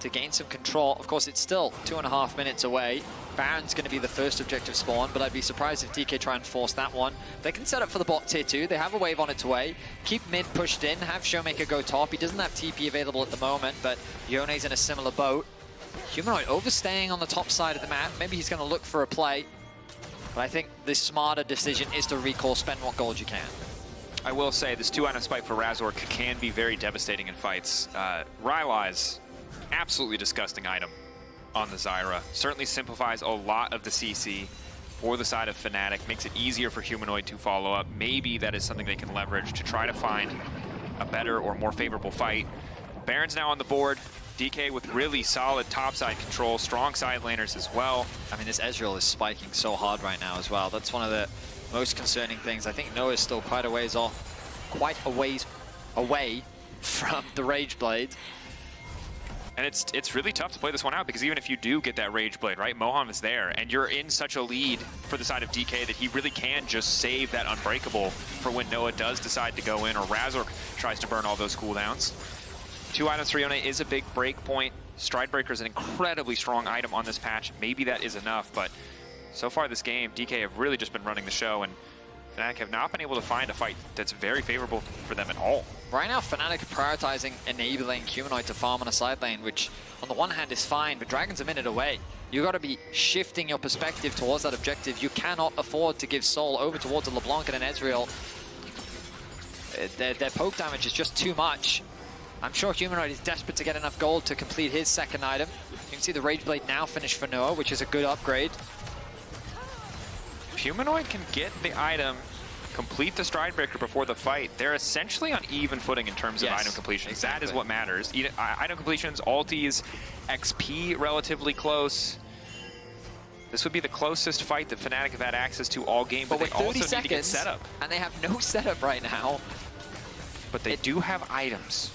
to gain some control. Of course, it's still 2.5 minutes away. Baron's going to be the first objective spawn, but I'd be surprised if DK try and force that one. They can set up for the bot tier 2. They have a wave on its way. Keep mid pushed in, have ShowMaker go top. He doesn't have TP available at the moment, but Yone's in a similar boat. Humanoid overstaying on the top side of the map. Maybe he's going to look for a play. But I think the smarter decision is to recall, spend what gold you can. I will say this 2-item spike for Razork can be very devastating in fights. Rylai's absolutely disgusting item on the Zyra. Certainly simplifies a lot of the CC for the side of Fnatic, makes it easier for Humanoid to follow up. Maybe that is something they can leverage to try to find a better or more favorable fight. Baron's now on the board. DK with really solid topside control, strong side laners as well. I mean, this Ezreal is spiking so hard right now as well. That's one of the most concerning things. I think Noah's still quite a ways away from the Rage Blade. And it's really tough to play this one out because even if you do get that Rage Blade, right, Moham is there, and you're in such a lead for the side of DK that he really can just save that Unbreakable for when Noah does decide to go in or Razork tries to burn all those cooldowns. 2 items for Yone is a big break point. Stridebreaker is an incredibly strong item on this patch. Maybe that is enough, but so far this game, DK have really just been running the show, and Fnatic have not been able to find a fight that's very favorable for them at all. Right now, Fnatic are prioritizing enabling Humanoid to farm on a side lane, which on the one hand is fine, but Dragon's a minute away. You got to be shifting your perspective towards that objective. You cannot afford to give Soul over towards a LeBlanc and an Ezreal. Their poke damage is just too much. I'm sure Humanoid is desperate to get enough gold to complete his second item. You can see the Rage Blade now finish for Noah, which is a good upgrade. If Humanoid can get the item, complete the Stridebreaker before the fight, they're essentially on even footing in terms of item completions. Exactly. That is what matters. Item completions, ultis, XP relatively close. This would be the closest fight that Fnatic have had access to all game, but they with 30 also seconds, need to get setup. And they have no setup right now. But they do have items.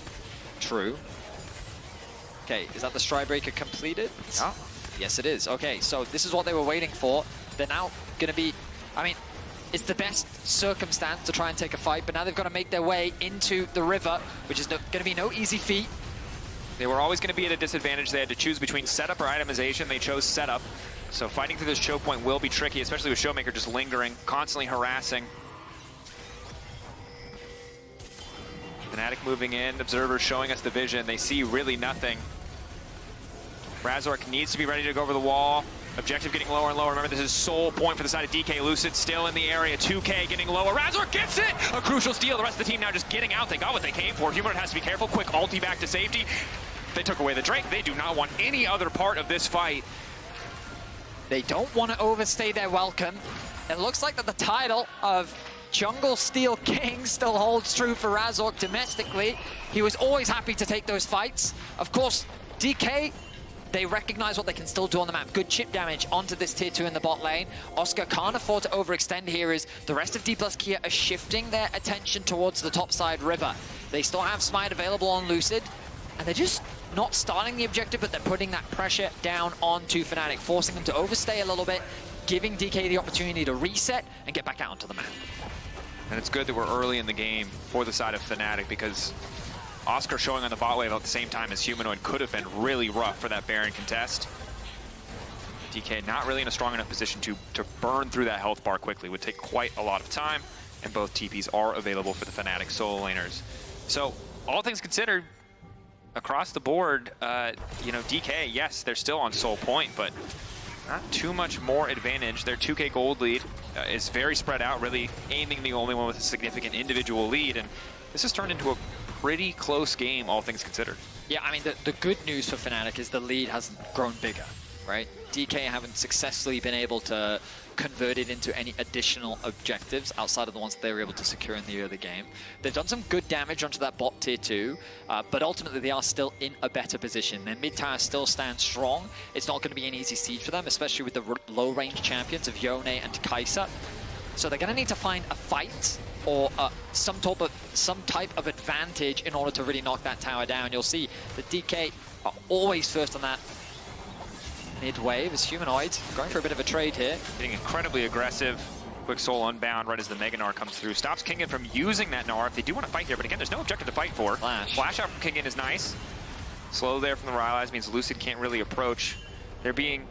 True. Okay, is that the Stridebreaker completed? Yeah. Yes, it is. Okay, so this is what they were waiting for. They're now going to be, I mean, it's the best circumstance to try and take a fight, but now they've got to make their way into the river, which is going to be no easy feat. They were always going to be at a disadvantage. They had to choose between setup or itemization. They chose setup. So fighting through this choke point will be tricky, especially with ShowMaker just lingering, constantly harassing. Fnatic moving in, Observer showing us the vision. They see really nothing. Razork needs to be ready to go over the wall. Objective getting lower and lower. Remember, this is sole point for the side of DK. Lucid still in the area. 2K getting lower. Razork gets it! A crucial steal. The rest of the team now just getting out. They got what they came for. Humanoid has to be careful. Quick ulti back to safety. They took away the Drake. They do not want any other part of this fight. They don't want to overstay their welcome. It looks like that the title of Jungle Steel King still holds true for Razork domestically. He was always happy to take those fights. Of course, DK, they recognize what they can still do on the map. Good chip damage onto this tier 2 in the bot lane. Oscar can't afford to overextend here as the rest of Dplus KIA are shifting their attention towards the topside river. They still have Smite available on Lucid, and they're just not starting the objective, but they're putting that pressure down onto Fnatic, forcing them to overstay a little bit, giving DK the opportunity to reset and get back out onto the map. And it's good that we're early in the game for the side of Fnatic, because Oscar showing on the bot wave at the same time as Humanoid could have been really rough for that Baron contest. DK not really in a strong enough position to burn through that health bar quickly. Would take quite a lot of time, and both TPs are available for the Fnatic solo laners. So all things considered, across the board, you know, DK, yes, they're still on sole point, but not too much more advantage. Their 2K gold lead is very spread out, really aiming the only one with a significant individual lead, and this has turned into a pretty close game, all things considered. Yeah, I mean, the good news for Fnatic is the lead hasn't grown bigger, right? DK haven't successfully been able to convert it into any additional objectives outside of the ones that they were able to secure in the early game. They've done some good damage onto that bot tier 2, but ultimately they are still in a better position. Their mid tower still stands strong. It's not going to be an easy siege for them, especially with the low range champions of Yone and Kai'Sa. So they're going to need to find a fight or some type of advantage in order to really knock that tower down. You'll see the DK are always first on that mid-wave as Humanoid going for a bit of a trade here. Getting incredibly aggressive. Quick soul unbound right as the Mega Gnar comes through. Stops Kingen from using that Gnar if they do want to fight here, but again, there's no objective to fight for. Flash out from Kingen is nice. Slow there from the Rylai's means Lucid can't really approach. They're being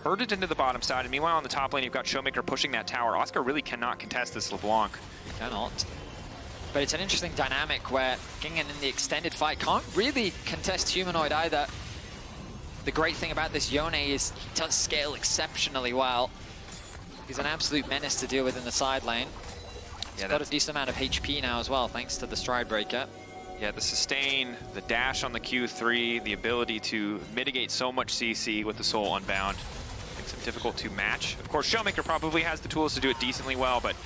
herded into the bottom side, and meanwhile on the top lane you've got ShowMaker pushing that tower. Oscar really cannot contest this LeBlanc. Cannot. But it's an interesting dynamic where Kingen in the extended fight can't really contest Humanoid either. The great thing about this Yone is he does scale exceptionally well. He's an absolute menace to deal with in the side lane. He's got a decent amount of HP now as well, thanks to the Stridebreaker. Yeah, the sustain, the dash on the Q3, the ability to mitigate so much CC with the soul unbound makes it difficult to match. Of course, ShowMaker probably has the tools to do it decently well, but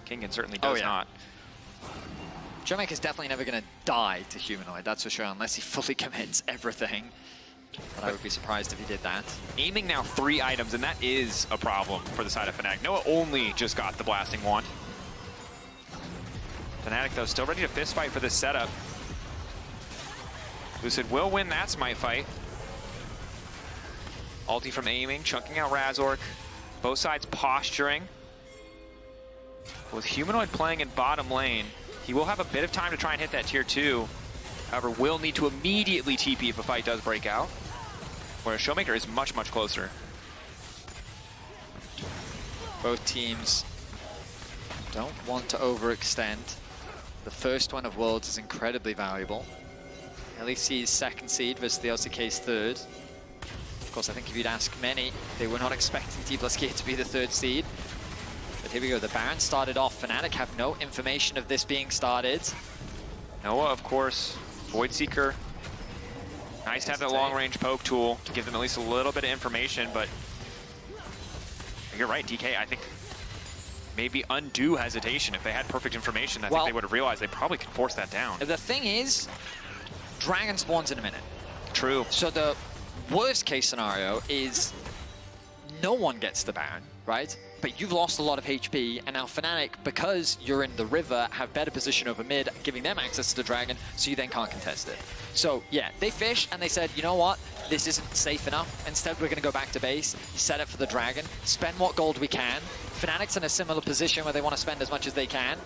Kingen certainly does not. ShowMaker's definitely never going to die to Humanoid, that's for sure, unless he fully commits everything. But I would be surprised if he did that. Aiming now 3 items, and that is a problem for the side of Fnatic. Noah only just got the blasting wand. Fnatic, though, still ready to fist fight for this setup. Lucid will win that Smite fight. Ulti from aiming, chunking out Razork. Both sides posturing. With Humanoid playing in bottom lane, he will have a bit of time to try and hit that tier 2. However, will need to immediately TP if a fight does break out. whereas ShowMaker is much, much closer. Both teams don't want to overextend. The first one of Worlds is incredibly valuable. LEC's second seed versus the LCK's third. Of course, I think if you'd ask many, they were not expecting Dplus KIA to be the third seed. But here we go, the Baron started off. Fnatic have no information of this being started. Noah, of course, Void Seeker. Nice to have that long-range poke tool to give them at least a little bit of information, but you're right, DK, I think maybe undue hesitation. If they had perfect information, I think they would have realized they probably could force that down. The thing is, Dragon spawns in a minute. True. So the worst case scenario is no one gets the Baron, right? But you've lost a lot of HP, and now Fnatic, because you're in the river, have better position over mid, giving them access to the Dragon, so you then can't contest it. So yeah, they fished and they said, you know what? This isn't safe enough. Instead, we're gonna go back to base, set it for the Dragon, spend what gold we can. Fnatic's in a similar position where they want to spend as much as they can.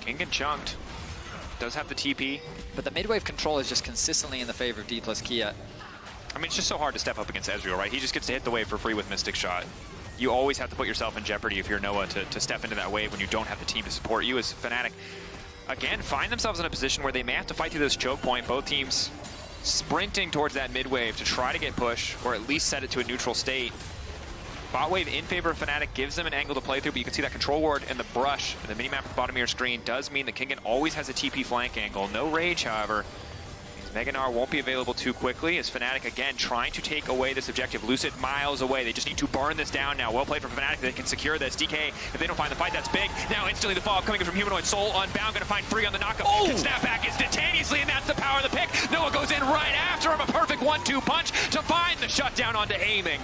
Kingen chunked. Does have the TP. But the mid-wave control is just consistently in the favor of Dplus KIA. I mean, it's just so hard to step up against Ezreal, right? He just gets to hit the wave for free with Mystic Shot. You always have to put yourself in jeopardy if you're Noah to step into that wave when you don't have the team to support you. As Fnatic, again, find themselves in a position where they may have to fight through this choke point. Both teams sprinting towards that mid wave to try to get push, or at least set it to a neutral state. Bot wave in favor of Fnatic gives them an angle to play through, but you can see that control ward and the brush and the minimap at the bottom of your screen does mean that Kingen always has a TP flank angle. No rage, however. Gnar won't be available too quickly as Fnatic again trying to take away this objective. Lucid miles away. They just need to burn this down now. Well played from Fnatic. They can secure this. DK, if they don't find the fight, that's big. Now instantly the follow-up coming in from Humanoid. Soul unbound, gonna find free on the knockup. Oh! Can snap back instantaneously, and that's the power of the pick. Noah goes in right after him. A perfect 1-2 punch to find the shutdown onto aiming.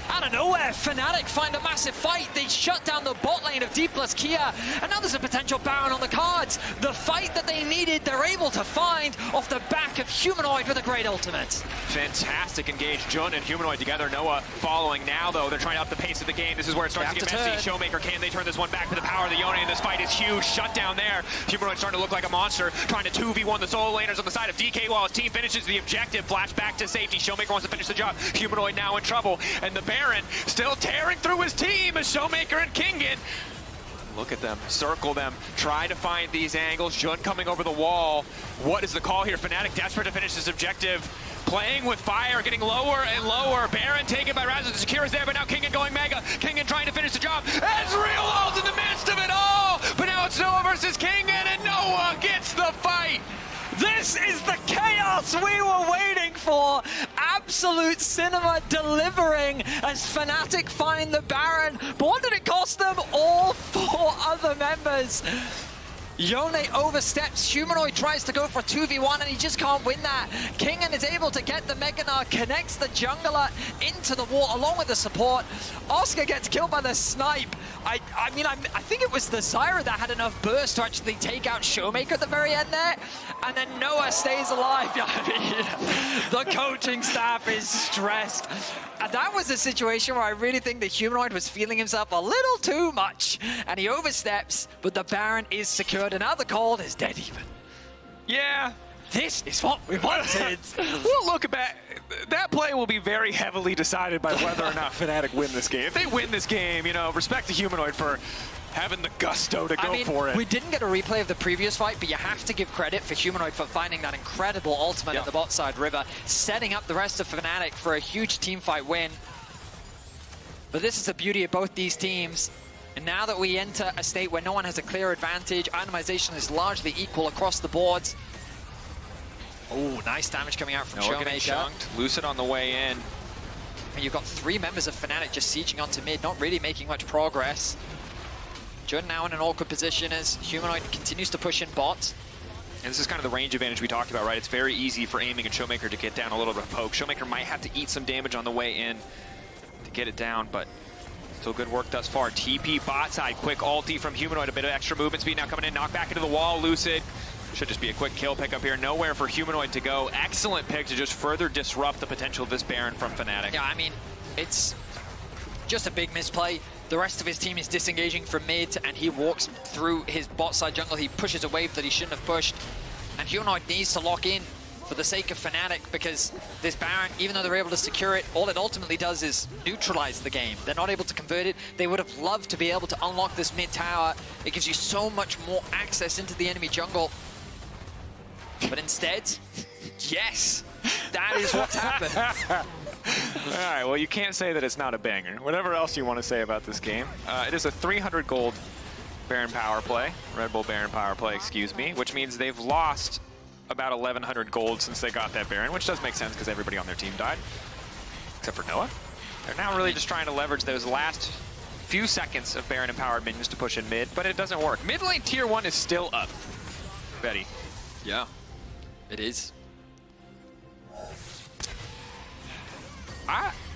Out of nowhere, Fnatic find a massive fight. They shut down the bot lane of Dplus KIA, and now there's a potential Baron on the cards. The fight that they needed, they're able to find off the back of Humanoid with a great ultimate. Fantastic engage. Yone and Humanoid together. Noah following now, though. They're trying to up the pace of the game. This is where it starts to get messy. ShowMaker, can they turn this one back to the power of the Yone? And this fight is huge. Shut down there. Humanoid starting to look like a monster, trying to 2v1 the solo laners on the side of DK while his team finishes the objective. Flash back to safety. ShowMaker wants to finish the job. Humanoid now in trouble, and the Baron still tearing through his team as ShowMaker and Kingen. Look at them, circle them, try to find these angles. Jun coming over the wall. What is the call here? Fnatic desperate to finish this objective. Playing with fire, getting lower and lower. Baron taken by Razork. The secure is there, but now Kingen going mega. Kingen trying to finish the job. Ezreal all's in the midst of it all. But now it's Noah versus Kingen, and Noah gets the fight. This is the chaos we were waiting for. Absolute cinema delivering as Fnatic find the Baron. But what did it cost them? All 4 other members. Yone oversteps. Humanoid tries to go for a 2v1 and he just can't win that. Kingen is able to get the Gnar, connects the jungler into the wall along with the support. Oscar gets killed by the snipe. I think it was the Zyra that had enough burst to actually take out ShowMaker at the very end there. And then Noah stays alive. The coaching staff is stressed. And that was a situation where I really think the Humanoid was feeling himself a little too much. And he oversteps, but the Baron is secured. And now the cold is dead even. Yeah. This is what we wanted. We'll look back. That play will be very heavily decided by whether or not Fnatic win this game. If they win this game, you know, respect the Humanoid for having the gusto to go for it. We didn't get a replay of the previous fight, but you have to give credit for Humanoid for finding that incredible ultimate at the bot side river, setting up the rest of Fnatic for a huge team fight win. But this is the beauty of both these teams. And now that we enter a state where no one has a clear advantage, itemization is largely equal across the boards. Oh, nice damage coming out from ShowMaker. Lucid on the way in. And you've got 3 members of Fnatic just sieging onto mid, not really making much progress. Jun now in an awkward position as Humanoid continues to push in bot. And this is kind of the range advantage we talked about, right? It's very easy for aiming and ShowMaker to get down a little bit of poke. ShowMaker might have to eat some damage on the way in to get it down, but still good work thus far. TP bot side, quick ulti from Humanoid, a bit of extra movement speed now coming in, knock back into the wall. Lucid should just be a quick kill pick up here. Nowhere for Humanoid to go. Excellent pick to just further disrupt the potential of this Baron from Fnatic. Yeah, I mean, it's just a big misplay. The rest of his team is disengaging from mid, and he walks through his bot side jungle. He pushes a wave that he shouldn't have pushed, and Humanoid needs to lock in. for the sake of Fnatic, because this Baron, even though they're able to secure it, all it ultimately does is neutralize the game. They're not able to convert it. They would have loved to be able to unlock this mid tower. It gives you so much more access into the enemy jungle. But instead, yes, that is what's happened. All right, well, you can't say that it's not a banger. Whatever else you want to say about this game. It is a 300 gold Baron power play, Red Bull Baron power play, excuse me, which means they've lost about 1,100 gold since they got that Baron, which does make sense because everybody on their team died, except for Noah. They're now really just trying to leverage those last few seconds of Baron-empowered minions to push in mid, but it doesn't work. Mid lane tier 1 is still up. Betty. Yeah, it is.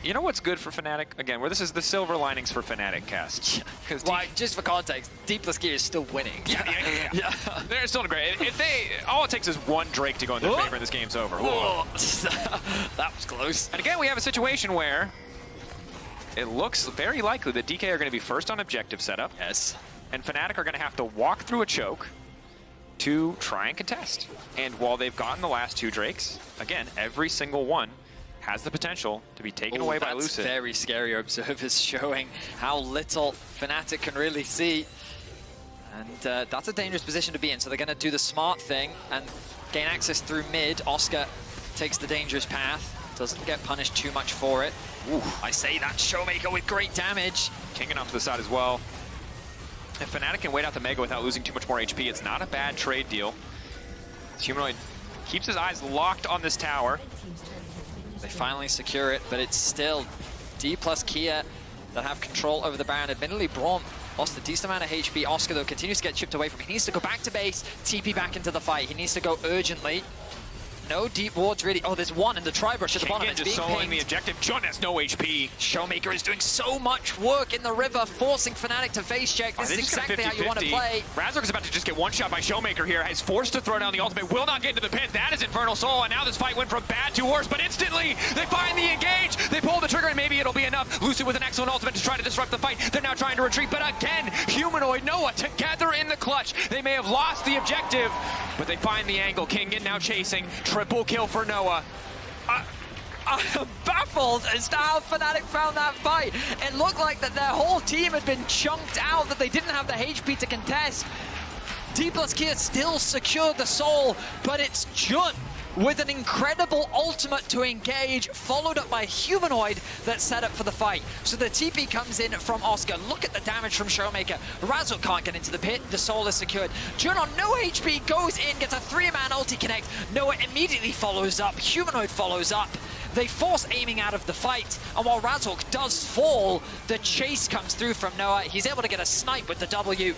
You know what's good for Fnatic? Again, where this is the silver linings for Fnatic cast. Because Just for context, Dplus KIA is still winning. Yeah. They're still great. If they, all it takes is one Drake to go in their favor and this game's over. That was close. And again, we have a situation where it looks very likely that DK are going to be first on objective setup. Yes. And Fnatic are going to have to walk through a choke to try and contest. And while they've gotten the last 2 Drakes, again, every single one has the potential to be taken away by Lucid. That's very scary observers, showing how little Fnatic can really see. And that's a dangerous position to be in. So they're going to do the smart thing and gain access through mid. Oscar takes the dangerous path. Doesn't get punished too much for it. Ooh, I say that ShowMaker with great damage. Kingen off to the side as well. If Fnatic can wait out the Mega without losing too much more HP, it's not a bad trade deal. Humanoid keeps his eyes locked on this tower. They finally secure it, but it's still Dplus KIA that have control over the Baron. Admittedly, Braum lost a decent amount of HP. Oscar, though, continues to get chipped away from him. He needs to go back to base, TP back into the fight. He needs to go urgently. No deep wards, really. Oh, there's one in the tri-brush at the bottom. It's just soloing the objective. Jun has no HP. ShowMaker is doing so much work in the river, forcing Fnatic to face check. This is exactly how you want to play. Razork is about to just get one shot by ShowMaker here. Is forced to throw down the ultimate. Will not get into the pit. That is Infernal Soul. And now this fight went from bad to worse. But instantly, they finally engage. They pull the trigger, and maybe it'll be enough. Lucid with an excellent ultimate to try to disrupt the fight. They're now trying to retreat. But again, Humanoid, Noah together in the clutch. They may have lost the objective, but they find the angle. Kingen now chasing. Triple kill for Noah. I'm baffled as to how Fnatic found that fight. It looked like that their whole team had been chunked out, that they didn't have the HP to contest. Dplus KIA still secured the soul, but it's Jun with an incredible ultimate to engage, followed up by Humanoid that's set up for the fight. So the TP comes in from Oscar. Look at the damage from ShowMaker. Razork can't get into the pit. The soul is secured. Jun on no HP goes in, gets a 3-man ulti connect. Noah immediately follows up. Humanoid follows up. They force aiming out of the fight, and while Razork does fall, the chase comes through from Noah. He's able to get a snipe with the W,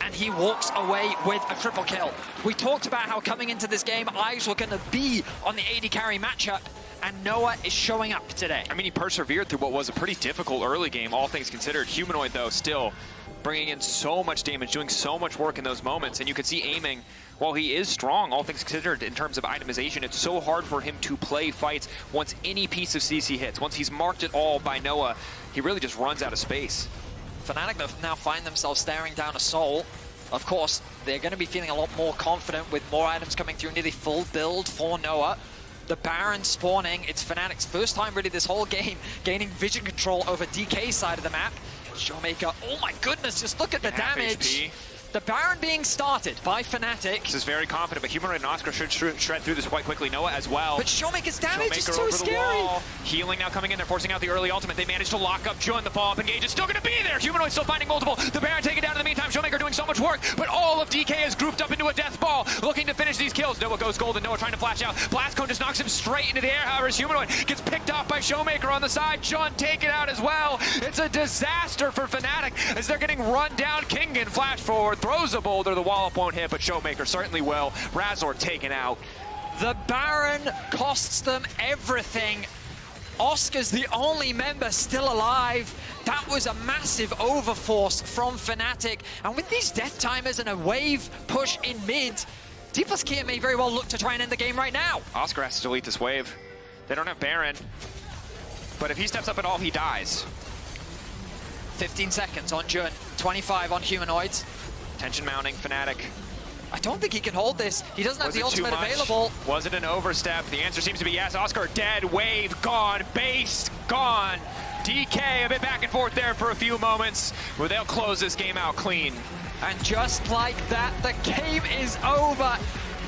and he walks away with a triple kill. We talked about how coming into this game, eyes were going to be on the AD carry matchup, and Noah is showing up today. I mean, he persevered through what was a pretty difficult early game, all things considered. Humanoid, though, still bringing in so much damage, doing so much work in those moments, and you can see aiming, while he is strong, all things considered, in terms of itemization, it's so hard for him to play fights once any piece of CC hits. Once he's marked it all by Noah, he really just runs out of space. Fnatic now find themselves staring down a soul. Of course, they're going to be feeling a lot more confident with more items coming through, nearly full build for Noah. The Baron spawning. It's Fnatic's first time really this whole game gaining vision control over DK's side of the map. ShowMaker, oh my goodness, just look at the damage. HP. The Baron being started by Fnatic. This is very confident, but Humanoid and Oscar should shred through this quite quickly. Noah as well. But ShowMaker's damage is so over scary. The wall. Healing now coming in. They're forcing out the early ultimate. They managed to lock up Jun. The follow-up engage is still going to be there. Humanoid still finding multiple. The Baron taken down in the meantime. ShowMaker doing so much work, but all of DK is grouped up into a death ball, looking to finish these kills. Noah goes golden. Noah trying to flash out. Blast Cone just knocks him straight into the air. However, Humanoid gets picked off by ShowMaker on the side. Jun taken out as well. It's a disaster for Fnatic as they're getting run down. Kingen flash forward, throws a boulder. The wall-up won't hit, but ShowMaker certainly will. Razork taken out. The Baron costs them everything. Oscar's the only member still alive. That was a massive overforce from Fnatic. And with these death timers and a wave push in mid, Dplus KIA may very well look to try and end the game right now. Oscar has to delete this wave. They don't have Baron, but if he steps up at all, he dies. 15 seconds on Jun, 25 on Humanoids. Tension mounting, Fnatic I don't think he can hold this. He doesn't have Was the it too ultimate much? available. Was it an overstep? The answer seems to be yes. Oscar dead, wave gone, base gone. DK a bit back and forth there for a few moments, where they'll close this game out clean. And just like that, the game is over.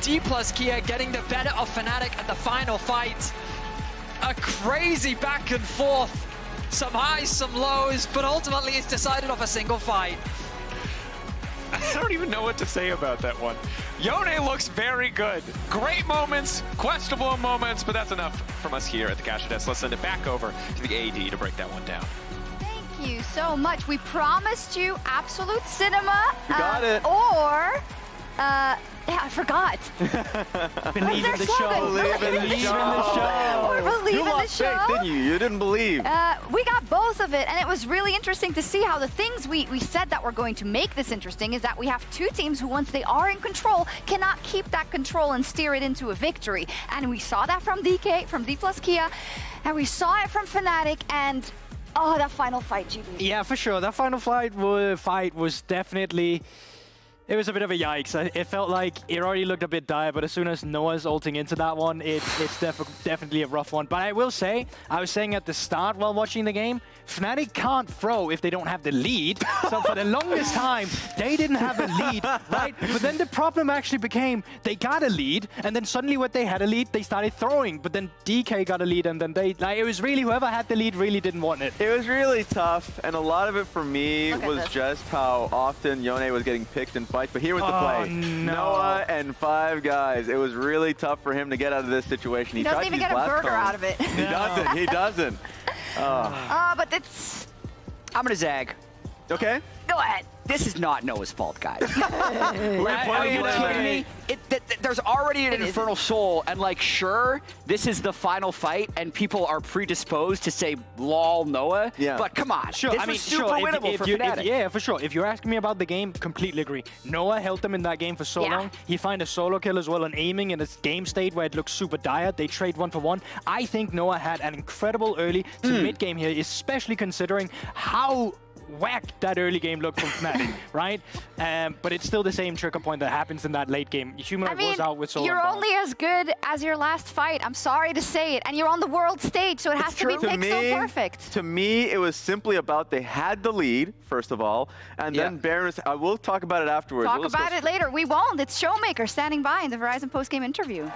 Dplus KIA getting the better of Fnatic at the final fight. A crazy back and forth. Some highs, some lows, but ultimately it's decided off a single fight. I don't even know what to say about that one. Yone looks very good. Great moments, questionable moments, but that's enough from us here at the Kai'Sa Desk. Let's send it back over to the AD to break that one down. Thank you so much. We promised you absolute cinema. You got it. Or, yeah, I forgot. Believe in the show. Believe in the show. Or believe You in the lost faith, show. didn't you? You didn't believe. We got both of it, and it was really interesting to see how the things we said that were going to make this interesting is that we have two teams who, once they are in control, cannot keep that control and steer it into a victory. And we saw that from Dplus KIA, and we saw it from Fnatic, and oh, that final fight, GB. Yeah, for sure. That final fight was definitely... It was a bit of a yikes. It felt like it already looked a bit dire, but as soon as Noah's ulting into that one, it's definitely a rough one. But I will say, I was saying at the start while watching the game, Fnatic can't throw if they don't have the lead. So for the longest time, they didn't have a lead, right? But then the problem actually became they got a lead, and then suddenly when they had a lead, they started throwing. But then DK got a lead, and then it was really whoever had the lead really didn't want it. It was really tough, and a lot of it for me was just how often Yone was getting picked in fights. But here was the play. No. Noah and 5 guys. It was really tough for him to get out of this situation. He doesn't even get a burger out of it. He doesn't. He doesn't. But it's... I'm gonna zag. Okay. Go ahead. This is not Noah's fault, guys. Are you kidding me? There's already an infernal soul, and like, sure, this is the final fight, and people are predisposed to say "lol, Noah." Yeah. But come on, Sure, this I mean, was super sure, winnable for Fnatic. yeah, for sure. If you're asking me about the game, completely agree. Noah held them in that game for so Yeah. long. He found a solo kill as well on aiming in his game state where it looks super dire. They trade 1-for-1. I think Noah had an incredible early to mid game here, especially considering how whack that early game looked from Fnatic, right? But it's still the same trigger point that happens in that late game. Humanoid was out with solo. you're only as good as your last fight. I'm sorry to say it. And you're on the world stage, so it has to be pixel perfect. To me, it was simply about they had the lead, first of all, and then Baron, I will talk about it afterwards. Talk about it later. We won't. It's ShowMaker standing by in the Verizon post-game interview.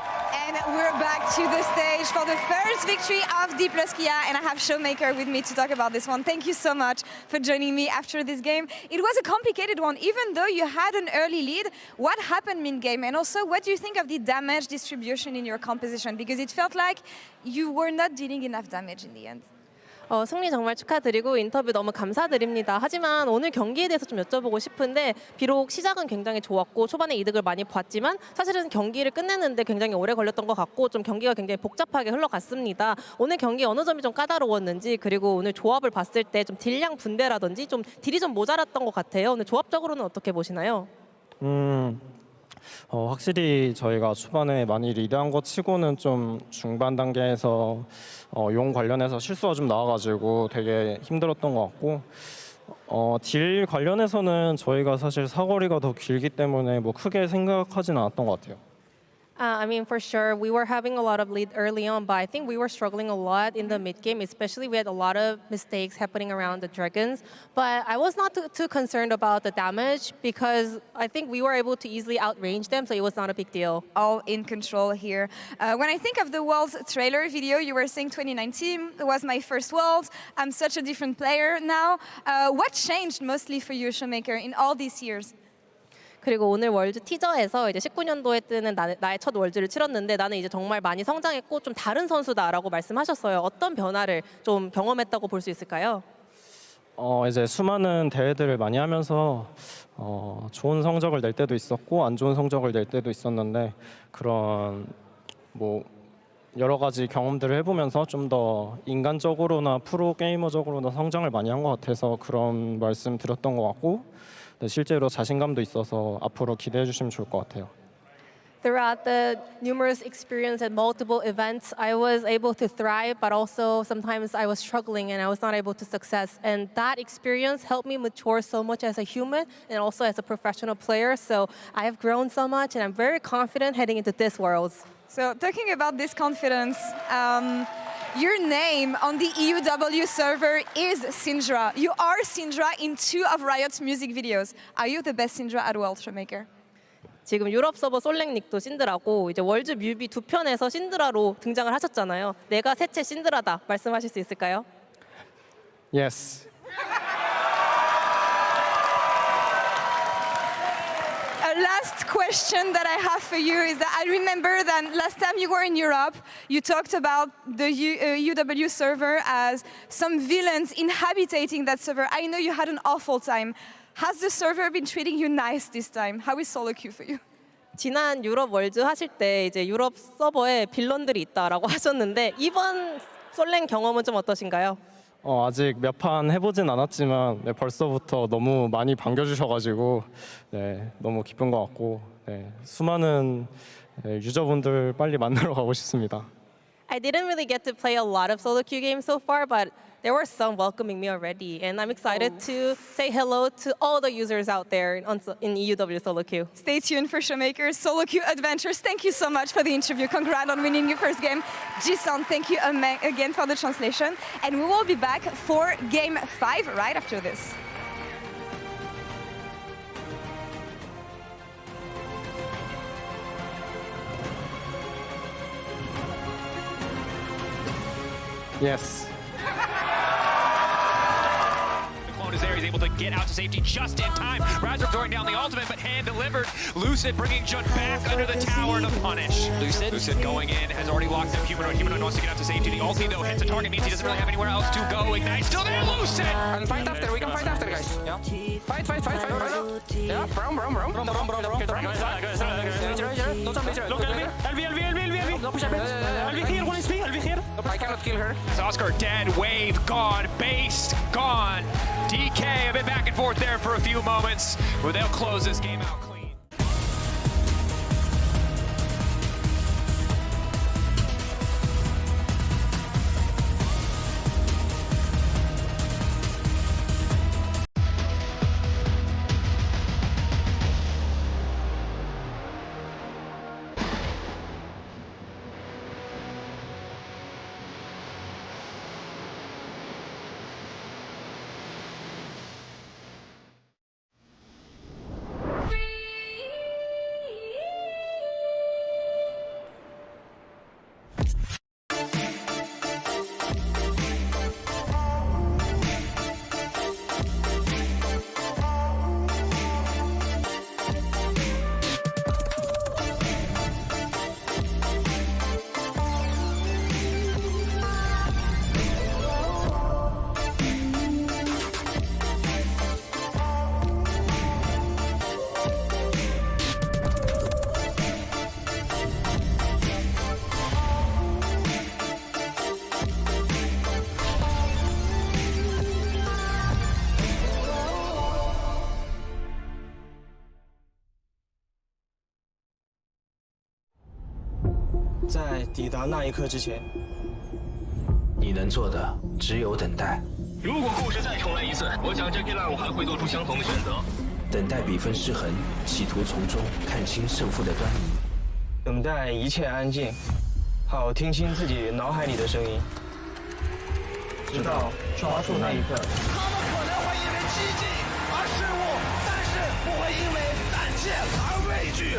And we're back to the stage for the first victory of Dplus KIA, and I have ShowMaker with me to talk about this one. Thank you so much for joining me after this game. It was a complicated one, even though you had an early lead. What happened mid-game? And also, what do you think of the damage distribution in your composition? Because it felt like you were not dealing enough damage in the end. 승리 정말 축하드리고 인터뷰 너무 감사드립니다. 하지만 오늘 경기에 대해서 좀 여쭤보고 싶은데 비록 시작은 굉장히 좋았고 초반에 이득을 많이 봤지만 사실은 경기를 끝내는데 굉장히 오래 걸렸던 것 같고 좀 경기가 굉장히 복잡하게 흘러갔습니다. 오늘 경기 어느 점이 좀 까다로웠는지 그리고 오늘 조합을 봤을 때 좀 딜량 분배라든지 좀 딜이 좀 모자랐던 것 같아요. 오늘 조합적으로는 어떻게 보시나요? 확실히 저희가 초반에 많이 리드한 것 치고는 좀 중반 단계에서 용 관련해서 실수가 좀 나와가지고 되게 힘들었던 것 같고 딜 관련해서는 저희가 사실 사거리가 더 길기 때문에 뭐 크게 생각하진 않았던 것 같아요. I mean, for sure, we were having a lot of lead early on, but I think we were struggling a lot in the mid game, especially we had a lot of mistakes happening around the dragons. But I was not too concerned about the damage because I think we were able to easily outrange them, so it was not a big deal. All in control here. When I think of the Worlds trailer video, you were saying 2019 was my first Worlds. I'm such a different player now. What changed mostly for you, ShowMaker, in all these years? 그리고 오늘 월드 티저에서 이제 19년도에 뜨는 나의 첫 월드를 치렀는데 나는 이제 정말 많이 성장했고 좀 다른 선수다라고 말씀하셨어요. 어떤 변화를 좀 경험했다고 볼 수 있을까요? 이제 수많은 대회들을 많이 하면서 좋은 성적을 낼 때도 있었고 안 좋은 성적을 낼 때도 있었는데 그런 뭐 여러 가지 경험들을 해보면서 좀 더 인간적으로나 프로 게이머적으로나 성장을 많이 한 것 같아서 그런 말씀 드렸던 것 같고 네, 실제로 자신감도 있어서 앞으로 기대해 주시면 좋을 것 같아요. Throughout the numerous experience at multiple events, I was able to thrive, but also sometimes I was struggling and I was not able to success. And that experience helped me mature so much as a human and also as a professional player. So I have grown so much and I'm very confident heading into this world. So talking about this confidence, your name on the EUW server is Syndra. You are Syndra in 2 of Riot's music videos. Are you the best Syndra at World, ShowMaker? 지금 유럽 서버 솔랭닉도 신드라고 이제 월즈 뮤비 2편에서 신드라로 등장을 하셨잖아요. 내가 셋째 신드라다 말씀하실 수 있을까요? Yes. Last question that I have for you is that I remember that last time you were in Europe, you talked about the UW server as some villains inhabiting that server. I know you had an awful time. Has the server been treating you nice this time? How is solo queue for you? 지난 유럽 월즈 하실 때 이제 유럽 서버에 빌런들이 있다라고 하셨는데 이번 솔랭 경험은 좀 어떠신가요? 아직 몇 판 해보진 않았지만 네, 벌써부터 너무 많이 반겨주셔가지고 네, 너무 기쁜 것 같고 네, 수많은 유저분들 빨리 만나러 가고 싶습니다. I didn't really get to play a lot of solo queue games so far, but there were some welcoming me already, and I'm excited to say hello to all the users out there in EUW solo queue. Stay tuned for ShowMaker's solo queue adventures. Thank you so much for the interview. Congrats on winning your first game. Ji-san, thank you again for the translation. And we will be back for game 5 right after this. Yes. Is there. He's able to get out to safety just in time. Razork throwing down the ultimate, but hand delivered. Lucid bringing Jun back under the tower to punish. Lucid going in, has already locked up Humanoid. Humanoid wants to get out to safety. The ulti, though, hits a target, means he doesn't really have anywhere else to go. Ignite still there, Lucid! And fight after, we can fight after, guys. Yeah. Fight. Yeah, Braum. Look, LV. No push up it. LV here, 1 HP, LV here. I cannot kill her. It's Oscar dead, wave gone, base gone. DK a bit back and forth there for a few moments, where they'll close this game out clean. "在抵达那一刻之前，你能做的只有等待。如果故事再重来一次，我想这 Kingland 我还会做出相同的选择。等待比分失衡，企图从中看清胜负的端倪。等待一切安静，好听清自己脑海里的声音，直到抓住那一刻。他们可能会因为激进而失误，但是不会因为胆怯而畏惧。